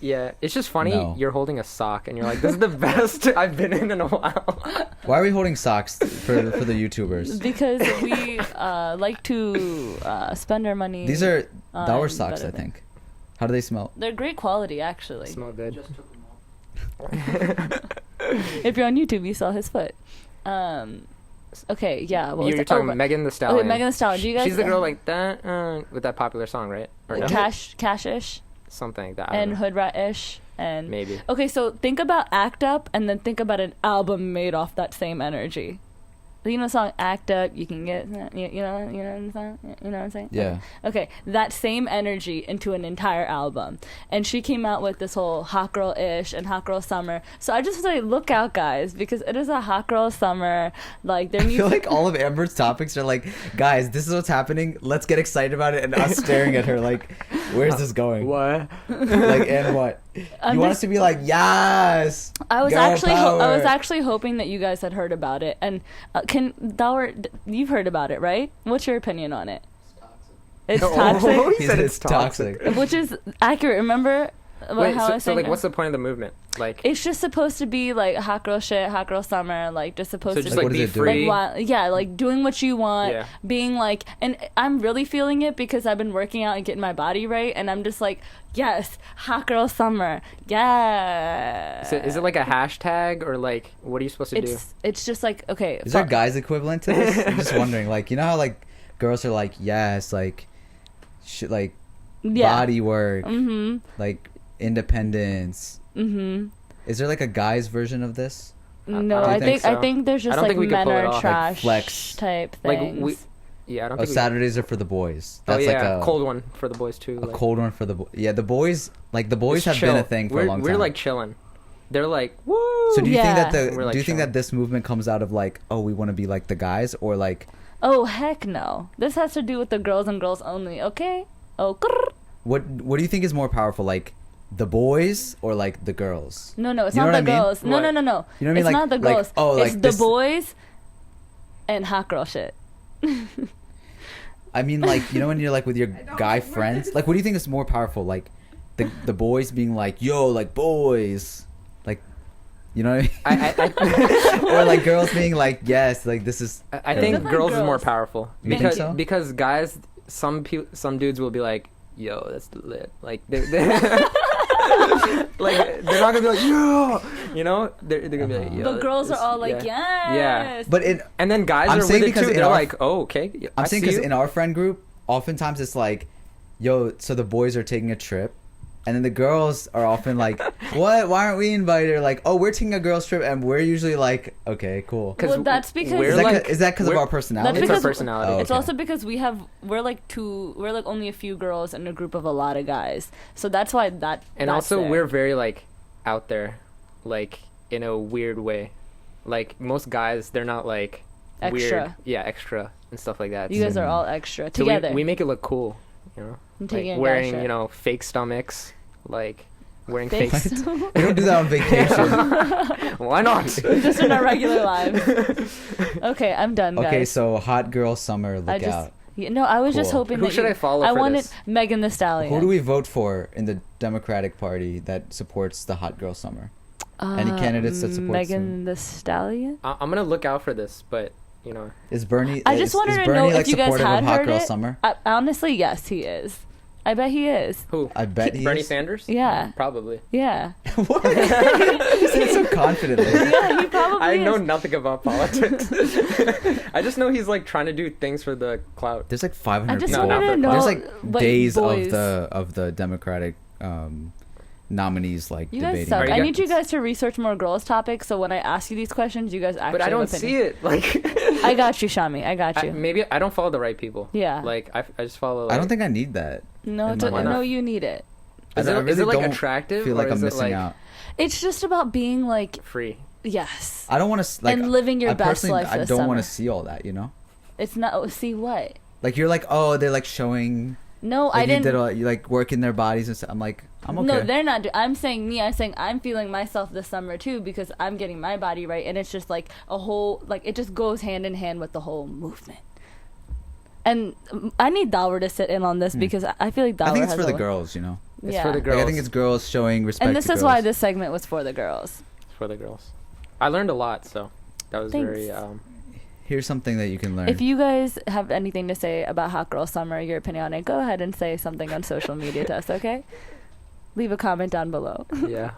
[SPEAKER 2] Yeah, it's just funny.
[SPEAKER 1] No.
[SPEAKER 2] You're holding a sock, and you're like, "This is the best I've been in a while."
[SPEAKER 1] Why are we holding socks for the YouTubers?
[SPEAKER 3] Because we like to spend our money.
[SPEAKER 1] These are
[SPEAKER 3] on
[SPEAKER 1] Dower socks,
[SPEAKER 3] better
[SPEAKER 1] I
[SPEAKER 3] things.
[SPEAKER 1] think. How do they smell?
[SPEAKER 3] They're great quality, actually.
[SPEAKER 2] Smell good.
[SPEAKER 3] If you're on YouTube, you saw his foot. Okay, yeah. What was
[SPEAKER 2] You're
[SPEAKER 3] that?
[SPEAKER 2] talking
[SPEAKER 3] but-
[SPEAKER 2] Megan Thee Stallion.
[SPEAKER 3] Okay, Megan Thee Stallion. Do you guys?
[SPEAKER 2] She's the girl like that with that popular song, right? Or no?
[SPEAKER 3] Cash-ish
[SPEAKER 2] Something like that. I don't
[SPEAKER 3] and
[SPEAKER 2] know.
[SPEAKER 3] Hood Rat-ish and
[SPEAKER 2] Maybe.
[SPEAKER 3] Okay, so think about Act Up and then think about an album made off that same energy. You know the song Act Up, you can get you know what I'm saying? You know what I'm saying?
[SPEAKER 1] Yeah.
[SPEAKER 3] Okay, that same energy into an entire album. And she came out with this whole hot girl-ish and hot girl summer. So I just say look out, guys, because it is a hot girl summer. Like there
[SPEAKER 1] I
[SPEAKER 3] needs
[SPEAKER 1] feel like all of Amber's topics are like, guys, this is what's happening. Let's get excited about it, and us staring at her like, where's this going?
[SPEAKER 2] What?
[SPEAKER 1] Like, and what?
[SPEAKER 3] I'm
[SPEAKER 1] You want
[SPEAKER 3] just-
[SPEAKER 1] us to be like, yes.
[SPEAKER 3] I was
[SPEAKER 1] girl
[SPEAKER 3] I was
[SPEAKER 1] power.
[SPEAKER 3] actually hoping that you guys had heard about it. And you've heard about it, right? What's your opinion on it? It's toxic.
[SPEAKER 2] Oh, he
[SPEAKER 1] He
[SPEAKER 2] said
[SPEAKER 1] said
[SPEAKER 2] it's toxic.
[SPEAKER 3] Which is accurate. Remember about
[SPEAKER 2] Wait,
[SPEAKER 3] how I
[SPEAKER 2] so,
[SPEAKER 3] was
[SPEAKER 2] so
[SPEAKER 3] saying?
[SPEAKER 2] like, what's the point of the movement? Like,
[SPEAKER 3] It's just supposed to be like hot girl shit, hot girl summer, like just supposed
[SPEAKER 2] so
[SPEAKER 3] to
[SPEAKER 2] just
[SPEAKER 3] be
[SPEAKER 1] Like,
[SPEAKER 2] like
[SPEAKER 1] what
[SPEAKER 2] be
[SPEAKER 1] does it do?
[SPEAKER 2] free.
[SPEAKER 3] yeah, like doing what you want,
[SPEAKER 2] Yeah.
[SPEAKER 3] being like, and I'm really feeling it because I've been working out and getting my body right, and I'm just like, yes, hot girl summer, yeah.
[SPEAKER 2] So is it like a hashtag or like what are you supposed to do?
[SPEAKER 3] It's just like okay.
[SPEAKER 1] Is there a guy's equivalent to this? I'm just wondering. Like, you know how like girls are like, yes, like, shit, like
[SPEAKER 3] yeah.
[SPEAKER 1] body work,
[SPEAKER 3] Mm-hmm.
[SPEAKER 1] like independence.
[SPEAKER 3] Mm-hmm.
[SPEAKER 1] Is there like a guy's version of this?
[SPEAKER 3] No,
[SPEAKER 2] don't
[SPEAKER 3] I
[SPEAKER 1] think
[SPEAKER 3] think I
[SPEAKER 2] so.
[SPEAKER 3] think there's
[SPEAKER 2] I
[SPEAKER 3] just
[SPEAKER 2] don't
[SPEAKER 3] like
[SPEAKER 2] think we could
[SPEAKER 3] men
[SPEAKER 2] pull it
[SPEAKER 3] are
[SPEAKER 2] off. Like
[SPEAKER 3] trash
[SPEAKER 1] flex.
[SPEAKER 3] type
[SPEAKER 2] Like
[SPEAKER 3] things.
[SPEAKER 2] I don't
[SPEAKER 1] Oh,
[SPEAKER 2] think we,
[SPEAKER 1] Saturdays are for the boys.
[SPEAKER 2] oh
[SPEAKER 1] That's
[SPEAKER 2] yeah,
[SPEAKER 1] like a
[SPEAKER 2] cold one for the boys too.
[SPEAKER 1] a
[SPEAKER 2] like,
[SPEAKER 1] cold one for the yeah. The boys like the boys
[SPEAKER 2] just
[SPEAKER 1] have been a
[SPEAKER 2] chill.
[SPEAKER 1] thing for
[SPEAKER 2] we're,
[SPEAKER 1] a long time.
[SPEAKER 2] We're like chilling. They're like, woo.
[SPEAKER 1] so do you think that
[SPEAKER 3] Yeah.
[SPEAKER 1] the
[SPEAKER 2] We're, like,
[SPEAKER 1] do you think
[SPEAKER 2] chilling.
[SPEAKER 1] that this movement comes out of like, oh, we want to be like the guys, or like
[SPEAKER 3] Oh heck no! This has to do with the girls and girls only. Okay. Oh. Grrr.
[SPEAKER 1] what do you think is more powerful, like the boys or like the girls?
[SPEAKER 3] No, it's
[SPEAKER 1] You know
[SPEAKER 3] not
[SPEAKER 1] what
[SPEAKER 3] the
[SPEAKER 1] I mean?
[SPEAKER 3] girls. No,
[SPEAKER 2] What?
[SPEAKER 3] no.
[SPEAKER 1] You know what I mean?
[SPEAKER 3] It's
[SPEAKER 1] Like-
[SPEAKER 3] not the
[SPEAKER 1] like,
[SPEAKER 3] girls.
[SPEAKER 1] oh,
[SPEAKER 3] it's
[SPEAKER 1] like
[SPEAKER 3] the
[SPEAKER 1] this-
[SPEAKER 3] boys and hot girl shit.
[SPEAKER 1] I mean, like, you know, when you're like with your guy friends, like, what do you think is more powerful? Like, the boys being like, yo, like boys, like, you know what I mean?
[SPEAKER 2] I
[SPEAKER 1] Or like girls being like, yes, like this is.
[SPEAKER 2] I think
[SPEAKER 3] Definitely
[SPEAKER 2] girls is more
[SPEAKER 3] girls.
[SPEAKER 2] powerful
[SPEAKER 1] You think
[SPEAKER 2] because
[SPEAKER 1] so?
[SPEAKER 2] because guys, some dudes will be like, yo, that's lit. Like they're like they're not gonna be like, yo, you know, they're gonna be like, yo.
[SPEAKER 3] But girls are
[SPEAKER 2] this-
[SPEAKER 3] all like,
[SPEAKER 2] yeah.
[SPEAKER 3] yes.
[SPEAKER 1] But in
[SPEAKER 2] And then guys
[SPEAKER 1] I'm
[SPEAKER 2] are
[SPEAKER 1] saying
[SPEAKER 2] with it
[SPEAKER 1] because
[SPEAKER 2] too.
[SPEAKER 1] in
[SPEAKER 2] They're
[SPEAKER 1] our-
[SPEAKER 2] like, oh, okay. Yeah,
[SPEAKER 1] I'm
[SPEAKER 2] I
[SPEAKER 1] saying
[SPEAKER 2] see
[SPEAKER 1] because
[SPEAKER 2] you.
[SPEAKER 1] in our friend group, oftentimes it's like, yo, so the boys are taking a trip, and then the girls are often like, what? Why aren't we invited? Or like, oh, we're taking a girls trip, and we're usually like, okay, cool.
[SPEAKER 3] Well, that's because-
[SPEAKER 2] we're
[SPEAKER 1] Is that,
[SPEAKER 2] like,
[SPEAKER 1] is that because of
[SPEAKER 2] we're-
[SPEAKER 1] our personality?
[SPEAKER 2] It's our
[SPEAKER 3] because-
[SPEAKER 2] personality.
[SPEAKER 1] Oh,
[SPEAKER 3] It's
[SPEAKER 1] okay.
[SPEAKER 3] also because we're like only a few girls in a group of a lot of guys. So that's why
[SPEAKER 2] And
[SPEAKER 3] that's
[SPEAKER 2] also,
[SPEAKER 3] there.
[SPEAKER 2] we're very like out there, like in a weird way. Like most guys, they're not like weird.
[SPEAKER 3] Extra.
[SPEAKER 2] Yeah, extra and stuff like that.
[SPEAKER 3] You guys are all extra
[SPEAKER 2] So
[SPEAKER 3] together.
[SPEAKER 2] we make it look cool, you know,
[SPEAKER 3] I'm taking
[SPEAKER 2] like
[SPEAKER 3] a
[SPEAKER 2] wearing
[SPEAKER 3] guy
[SPEAKER 2] you know fake stomachs, like wearing
[SPEAKER 3] Fake
[SPEAKER 2] fake.
[SPEAKER 1] We don't do that on vacation.
[SPEAKER 2] Why not?
[SPEAKER 3] just in our regular lives. Okay, I'm done, guys.
[SPEAKER 1] Okay, so hot girl summer, look
[SPEAKER 3] I just
[SPEAKER 1] out.
[SPEAKER 3] I was just
[SPEAKER 1] Cool.
[SPEAKER 3] hoping
[SPEAKER 2] Who
[SPEAKER 3] that
[SPEAKER 2] should I follow
[SPEAKER 3] I
[SPEAKER 2] for
[SPEAKER 3] wanted
[SPEAKER 2] this?
[SPEAKER 3] Megan Thee Stallion.
[SPEAKER 1] Who do we vote for in the Democratic Party that supports the hot girl summer? Any candidates that support
[SPEAKER 3] Megan Thee Stallion?
[SPEAKER 2] I'm gonna look out for this, but you know,
[SPEAKER 1] Is Bernie?
[SPEAKER 3] I just
[SPEAKER 1] is,
[SPEAKER 3] wanted
[SPEAKER 1] is
[SPEAKER 3] to
[SPEAKER 1] Bernie
[SPEAKER 3] know
[SPEAKER 1] like
[SPEAKER 3] if you guys
[SPEAKER 1] supportive
[SPEAKER 3] had
[SPEAKER 1] of hot
[SPEAKER 3] heard
[SPEAKER 1] girl
[SPEAKER 3] it.
[SPEAKER 1] summer?
[SPEAKER 3] Honestly, yes, he is. I bet he is.
[SPEAKER 2] who?
[SPEAKER 1] I bet he
[SPEAKER 2] Bernie
[SPEAKER 1] is.
[SPEAKER 2] Sanders?
[SPEAKER 3] Yeah.
[SPEAKER 2] Probably.
[SPEAKER 3] Yeah.
[SPEAKER 1] What? You said it so confidently.
[SPEAKER 3] Yeah, he probably
[SPEAKER 2] I know
[SPEAKER 3] is.
[SPEAKER 2] nothing about politics. I just know he's like trying to do things for the clout.
[SPEAKER 1] There's like 500
[SPEAKER 3] I just
[SPEAKER 1] people.
[SPEAKER 2] wanted to
[SPEAKER 3] know
[SPEAKER 1] There's like
[SPEAKER 3] what
[SPEAKER 1] days
[SPEAKER 3] boys-
[SPEAKER 1] of the Democratic nominees like
[SPEAKER 3] You guys
[SPEAKER 1] debating.
[SPEAKER 3] suck.
[SPEAKER 2] Are you
[SPEAKER 3] I
[SPEAKER 2] guys-
[SPEAKER 3] need you guys to research more girls topics, so when I ask you these questions, you guys actually
[SPEAKER 2] But I
[SPEAKER 3] have
[SPEAKER 2] don't
[SPEAKER 3] opinion.
[SPEAKER 2] see it. Like
[SPEAKER 3] I got you, Shami. I got you.
[SPEAKER 2] maybe I don't follow the right people.
[SPEAKER 3] Yeah.
[SPEAKER 2] Like I just follow. Like,
[SPEAKER 1] I don't think I need that.
[SPEAKER 3] no,
[SPEAKER 1] in my life.
[SPEAKER 3] no, you need it.
[SPEAKER 2] Is
[SPEAKER 1] I
[SPEAKER 2] it, is it like
[SPEAKER 1] don't
[SPEAKER 2] attractive?
[SPEAKER 1] feel
[SPEAKER 2] or
[SPEAKER 1] like
[SPEAKER 2] is
[SPEAKER 1] I'm
[SPEAKER 2] it,
[SPEAKER 1] missing
[SPEAKER 2] like,
[SPEAKER 1] out.
[SPEAKER 3] It's just about being like,
[SPEAKER 2] Free.
[SPEAKER 3] yes.
[SPEAKER 1] I don't want to like
[SPEAKER 3] And living your
[SPEAKER 1] I
[SPEAKER 3] best
[SPEAKER 1] personally,
[SPEAKER 3] life
[SPEAKER 1] I
[SPEAKER 3] this
[SPEAKER 1] don't want
[SPEAKER 3] summer.
[SPEAKER 1] to see all that. You know,
[SPEAKER 3] It's not. Oh, see what?
[SPEAKER 1] like you're like, oh, they're like showing.
[SPEAKER 3] No,
[SPEAKER 1] Like
[SPEAKER 3] I
[SPEAKER 1] you
[SPEAKER 3] didn't.
[SPEAKER 1] did you like working their bodies and stuff. I'm like, I'm okay.
[SPEAKER 3] No, they're not. I'm saying me. I'm saying I'm feeling myself this summer too because I'm getting my body right, and it's just like a whole like it just goes hand in hand with the whole movement. And I need Dower to sit in on this because I feel like Dower
[SPEAKER 1] I think it's
[SPEAKER 3] has
[SPEAKER 1] for the
[SPEAKER 3] a-
[SPEAKER 1] girls. You know.
[SPEAKER 2] It's for the girls.
[SPEAKER 1] Like, I think it's girls showing respect.
[SPEAKER 3] And this
[SPEAKER 1] to
[SPEAKER 3] is
[SPEAKER 1] girls.
[SPEAKER 3] why this segment was for the girls.
[SPEAKER 2] It's for the girls. I learned a lot, so that was
[SPEAKER 3] Thanks.
[SPEAKER 2] very.
[SPEAKER 1] Here's something that you can learn.
[SPEAKER 3] If you guys have anything to say about Hot Girl Summer, your opinion on it, go ahead and say something on social media to us, okay? Leave a comment down below.
[SPEAKER 2] Yeah.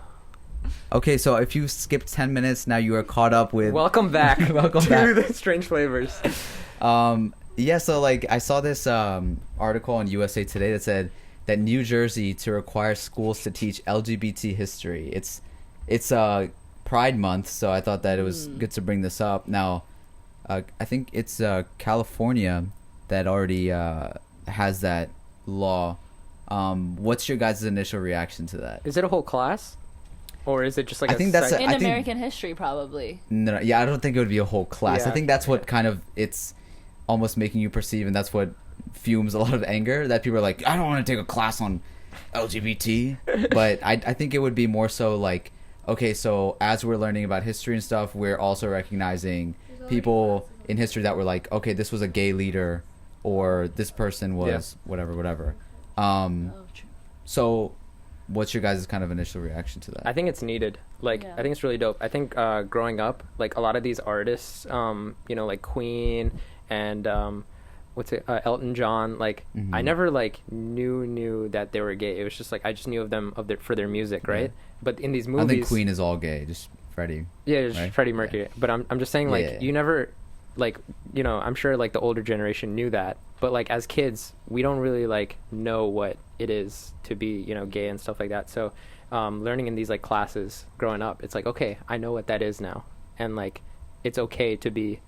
[SPEAKER 1] Okay, so if you skipped 10 minutes, now you are caught up with.
[SPEAKER 2] Welcome back.
[SPEAKER 1] Welcome
[SPEAKER 2] to
[SPEAKER 1] back.
[SPEAKER 2] the Strange Flavors.
[SPEAKER 1] Yeah, so like I saw this article on USA Today that said that New Jersey to require schools to teach LGBT history. It's Pride Month, so I thought that it was good to bring this up. Now, I think it's California that already has that law. What's your guys' initial reaction to that?
[SPEAKER 2] Is it a whole class? Or is it just like
[SPEAKER 1] I think that's
[SPEAKER 3] In
[SPEAKER 1] I think-
[SPEAKER 3] American history, probably.
[SPEAKER 1] No, yeah, I don't think it would be a whole class.
[SPEAKER 2] Yeah.
[SPEAKER 1] I think that's what kind of it's almost making you perceive, and that's what fumes a lot of anger, that people are like, I don't want to take a class on LGBT. But I think it would be more so like, okay, so as we're learning about history and stuff, we're also recognizing people in history that were like, okay, this was a gay leader, or this person was whatever. So what's your guys' kind of initial reaction to that?
[SPEAKER 2] I think it's needed. Like,
[SPEAKER 3] Yeah.
[SPEAKER 2] I think it's really dope. I think growing up, like a lot of these artists, like Queen and Elton John. Like, I never like knew that they were gay. It was just like I just knew of them for their music, right? But in these movies,
[SPEAKER 1] I think Queen is all gay, just Freddie.
[SPEAKER 2] Yeah, just
[SPEAKER 1] right?
[SPEAKER 2] Freddie Mercury.
[SPEAKER 1] Yeah.
[SPEAKER 2] But I'm just saying, like,
[SPEAKER 1] Yeah.
[SPEAKER 2] you never, like, I'm sure like the older generation knew that, but like as kids, we don't really like know what it is to be, gay and stuff like that. So, learning in these like classes growing up, it's like, okay, I know what that is now, and like, it's okay to be,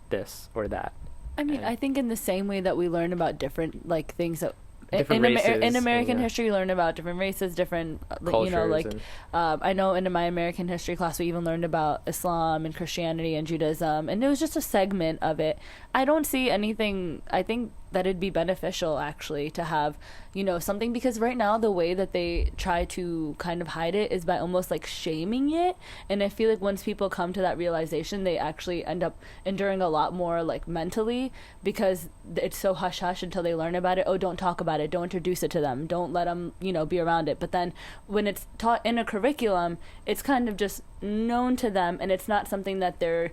[SPEAKER 2] this or that.
[SPEAKER 3] I mean, I think in the same way that we learn about different like things that
[SPEAKER 2] Different races
[SPEAKER 3] in American
[SPEAKER 2] and,
[SPEAKER 3] history, you learn about different races, different
[SPEAKER 2] cultures
[SPEAKER 3] I know in my American history class we even learned about Islam and Christianity and Judaism, and it was just a segment of it. I don't see anything. I think that it'd be beneficial actually to have something, because right now the way that they try to kind of hide it is by almost like shaming it, and I feel like once people come to that realization, they actually end up enduring a lot more like mentally, because it's so hush hush until they learn about it. Oh, don't talk about it, don't introduce it to them, don't let them be around it. But then when it's taught in a curriculum, it's kind of just known to them, and it's not something that they're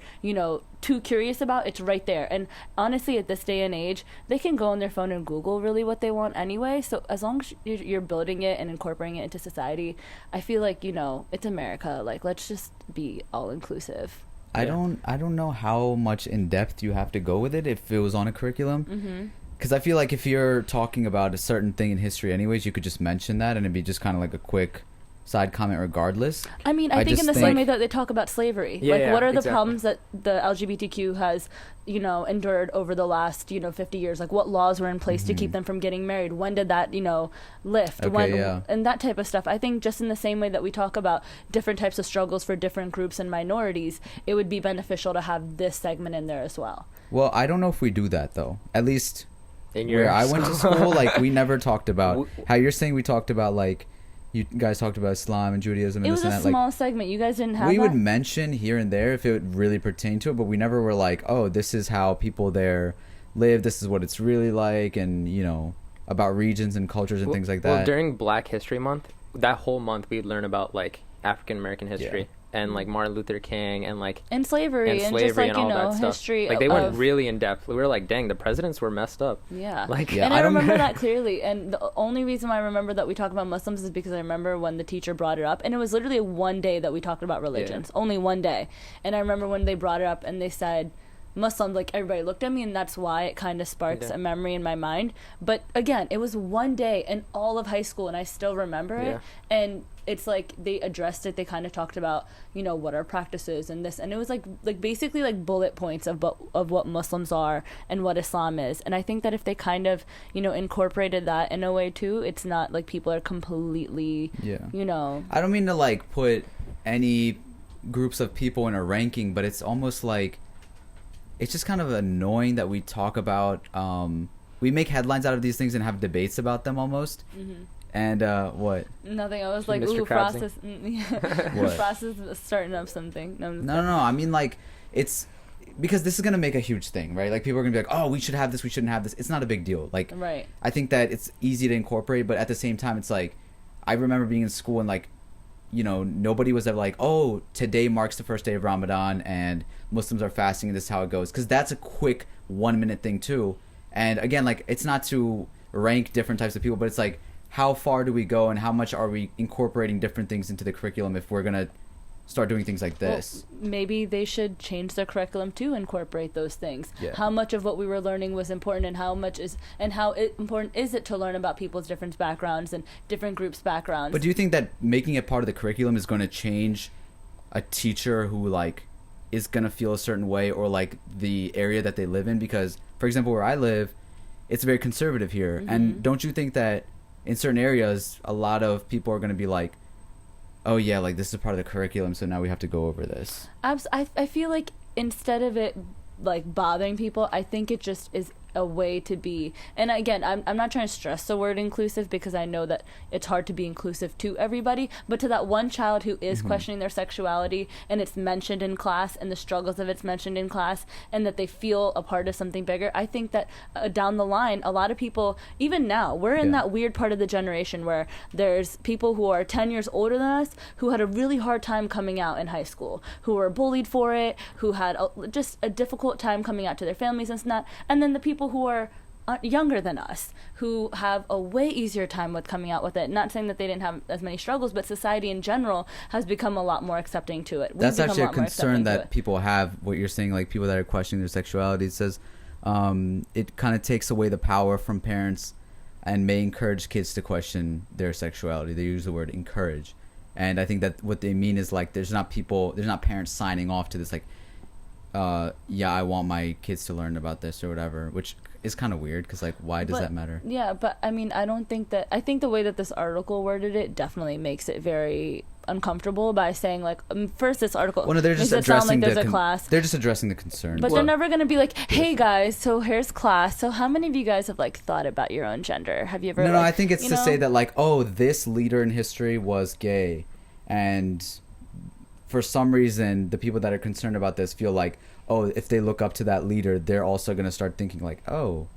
[SPEAKER 3] too curious about. It's right there, and honestly at this day and age, they can go on their phone and Google really what they want anyway. So as long as you're building it and incorporating it into society, I feel like it's America. Like, let's just be all inclusive.
[SPEAKER 1] I don't know how much in depth you have to go with it if it was on a curriculum. Because I feel like if you're talking about a certain thing in history anyways, you could just mention that and it'd be just kind of like a quick side comment regardless.
[SPEAKER 3] I mean, I think in the same way that they talk about slavery. What are the problems that the LGBTQ has, endured over the last, 50 years? Like, what laws were in place to keep them from getting married? When did that, lift? And that type of stuff. I think just in the same way that we talk about different types of struggles for different groups and minorities, it would be beneficial to have this segment in there as well.
[SPEAKER 1] Well, I don't know if we do that, though. At least
[SPEAKER 2] in
[SPEAKER 1] where I went to school, like, we never talked about how you're saying we talked about, like, you guys talked about Islam and Judaism and
[SPEAKER 3] it was
[SPEAKER 1] this and
[SPEAKER 3] a
[SPEAKER 1] that.
[SPEAKER 3] small segment. You guys didn't have
[SPEAKER 1] we
[SPEAKER 3] that?
[SPEAKER 1] would mention here and there if it would really pertain to it, but we never were like, oh, this is how people there live, this is what it's really like, and about regions and cultures and things like that.
[SPEAKER 2] Well, during Black History Month, that whole month we'd learn about like African American history and like Martin Luther King and like
[SPEAKER 3] and slavery and just like
[SPEAKER 2] all that stuff.
[SPEAKER 3] history.
[SPEAKER 2] Like they went really in depth. We were like, dang, the presidents were messed up.
[SPEAKER 3] Yeah,
[SPEAKER 2] like
[SPEAKER 3] and I remember that clearly. And the only reason why I remember that we talk about Muslims is because I remember when the teacher brought it up, and it was literally one day that we talked about religions, only one day. And I remember when they brought it up and they said Muslims, like everybody looked at me, and that's why it kind of sparks a memory in my mind. But again, it was one day in all of high school, and I still remember it. And it's like they addressed it. They kind of talked about what our practice is and this, and it was like basically like bullet points of what Muslims are and what Islam is. And I think that if they kind of incorporated that in a way too, it's not like people are completely
[SPEAKER 1] I don't mean to like put any groups of people in a ranking, but it's almost like it's just kind of annoying that we talk about we make headlines out of these things and have debates about them almost. And what?
[SPEAKER 3] Nothing. I was like,
[SPEAKER 2] Mr.
[SPEAKER 3] ooh, Frost is
[SPEAKER 1] What?
[SPEAKER 3] Frost is starting up something.
[SPEAKER 1] No. I mean, like, it's because this is gonna make a huge thing, right? Like, people are gonna be like, oh, we should have this, we shouldn't have this. It's not a big deal. Like,
[SPEAKER 3] right.
[SPEAKER 1] I think that it's easy to incorporate, but at the same time, it's like I remember being in school and like, you know, nobody was ever like, oh, today marks the first day of Ramadan and Muslims are fasting and this is how it goes. Because that's a quick 1 minute thing too. And again, like, it's not to rank different types of people, but it's like, how far do we go and how much are we incorporating different things into the curriculum if we're going to start doing things like this?
[SPEAKER 3] Well, maybe they should change their curriculum to incorporate those things.
[SPEAKER 1] Yeah.
[SPEAKER 3] How much of what we were learning was important, and how important is it to learn about people's different backgrounds and different groups' backgrounds?
[SPEAKER 1] But do you think that making it part of the curriculum is going to change a teacher who like is going to feel a certain way, or like the area that they live in? Because, for example, where I live, it's very conservative here.
[SPEAKER 3] Mm-hmm.
[SPEAKER 1] And don't you think that in certain areas, a lot of people are going to be like, oh yeah, like this is part of the curriculum, so now we have to go over this.
[SPEAKER 3] I feel like instead of it like bothering people, I think it just is a way to be, and again, I'm not trying to stress the word inclusive, because I know that it's hard to be inclusive to everybody, but to that one child who is questioning their sexuality and it's mentioned in class and the struggles of it's mentioned in class and that they feel a part of something bigger, I think that down the line, a lot of people, even now, we're in that weird part of the generation where there's people who are 10 years older than us who had a really hard time coming out in high school, who were bullied for it, who had just a difficult time coming out to their families and that, and then the people who are younger than us, who have a way easier time with coming out with it. Not saying that they didn't have as many struggles, but society in general has become a lot more accepting to it.
[SPEAKER 1] That's actually a concern that people have, what you're saying, like people that are questioning their sexuality. It says it kind of takes away the power from parents and may encourage kids to question their sexuality. They use the word encourage. And I think that what they mean is like there's not parents signing off to this like, yeah, I want my kids to learn about this or whatever, which is kind of weird because like, why does that matter?
[SPEAKER 3] Yeah, but I mean, I think the way that this article worded it definitely makes it very uncomfortable by saying like, first this article
[SPEAKER 1] they're just
[SPEAKER 3] makes it sound like
[SPEAKER 1] addressing
[SPEAKER 3] there's a class.
[SPEAKER 1] They're just addressing the concern.
[SPEAKER 3] But they're never going to be like, hey guys, so here's class. So how many of you guys have like thought about your own gender? Have you ever?
[SPEAKER 1] No, I think it's to say that like, oh, this leader in history was gay, and for some reason, the people that are concerned about this feel like, oh, if they look up to that leader, they're also going to start thinking like, oh,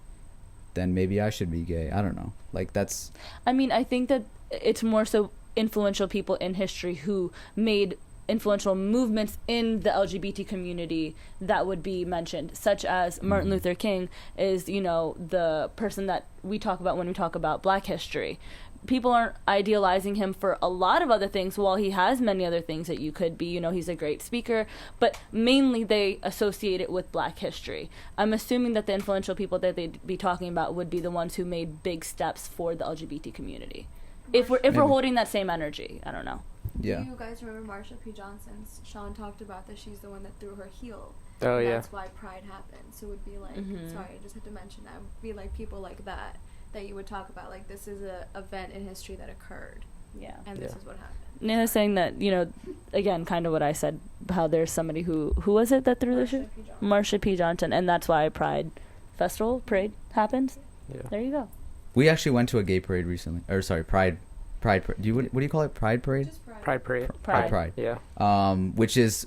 [SPEAKER 1] then maybe I should be gay. I don't know. Like that's...
[SPEAKER 3] I mean, I think that it's more so influential people in history who made influential movements in the LGBT community that would be mentioned, such as Martin Luther King is, you know, the person that we talk about when we talk about Black history. People aren't idealizing him for a lot of other things. While he has many other things that you could be, you know, he's a great speaker, but mainly they associate it with Black history. I'm assuming that the influential people that they'd be talking about would be the ones who made big steps for the LGBT community. If we're holding that same energy, I don't know.
[SPEAKER 1] Yeah.
[SPEAKER 4] Do you guys remember Marsha P. Johnson's? Sean talked about that she's the one that threw her heel.
[SPEAKER 2] Oh, yeah.
[SPEAKER 4] That's why Pride happened. So it would be like, sorry, I just had to mention that. It would be like people like that you would talk about, like, this is a event in history that occurred.
[SPEAKER 3] Yeah.
[SPEAKER 4] And this is what happened.
[SPEAKER 3] Nina saying that, you know, again, kind of what I said, how there's somebody who was it that threw the shit? Marsha P. Johnson. And that's why Parade happens.
[SPEAKER 2] Yeah.
[SPEAKER 3] There you go.
[SPEAKER 1] We actually went to a gay parade recently. Or sorry, Pride. What do you call it? Pride parade?
[SPEAKER 4] Just Pride.
[SPEAKER 2] Pride parade.
[SPEAKER 1] Pride.
[SPEAKER 2] Yeah.
[SPEAKER 1] Which is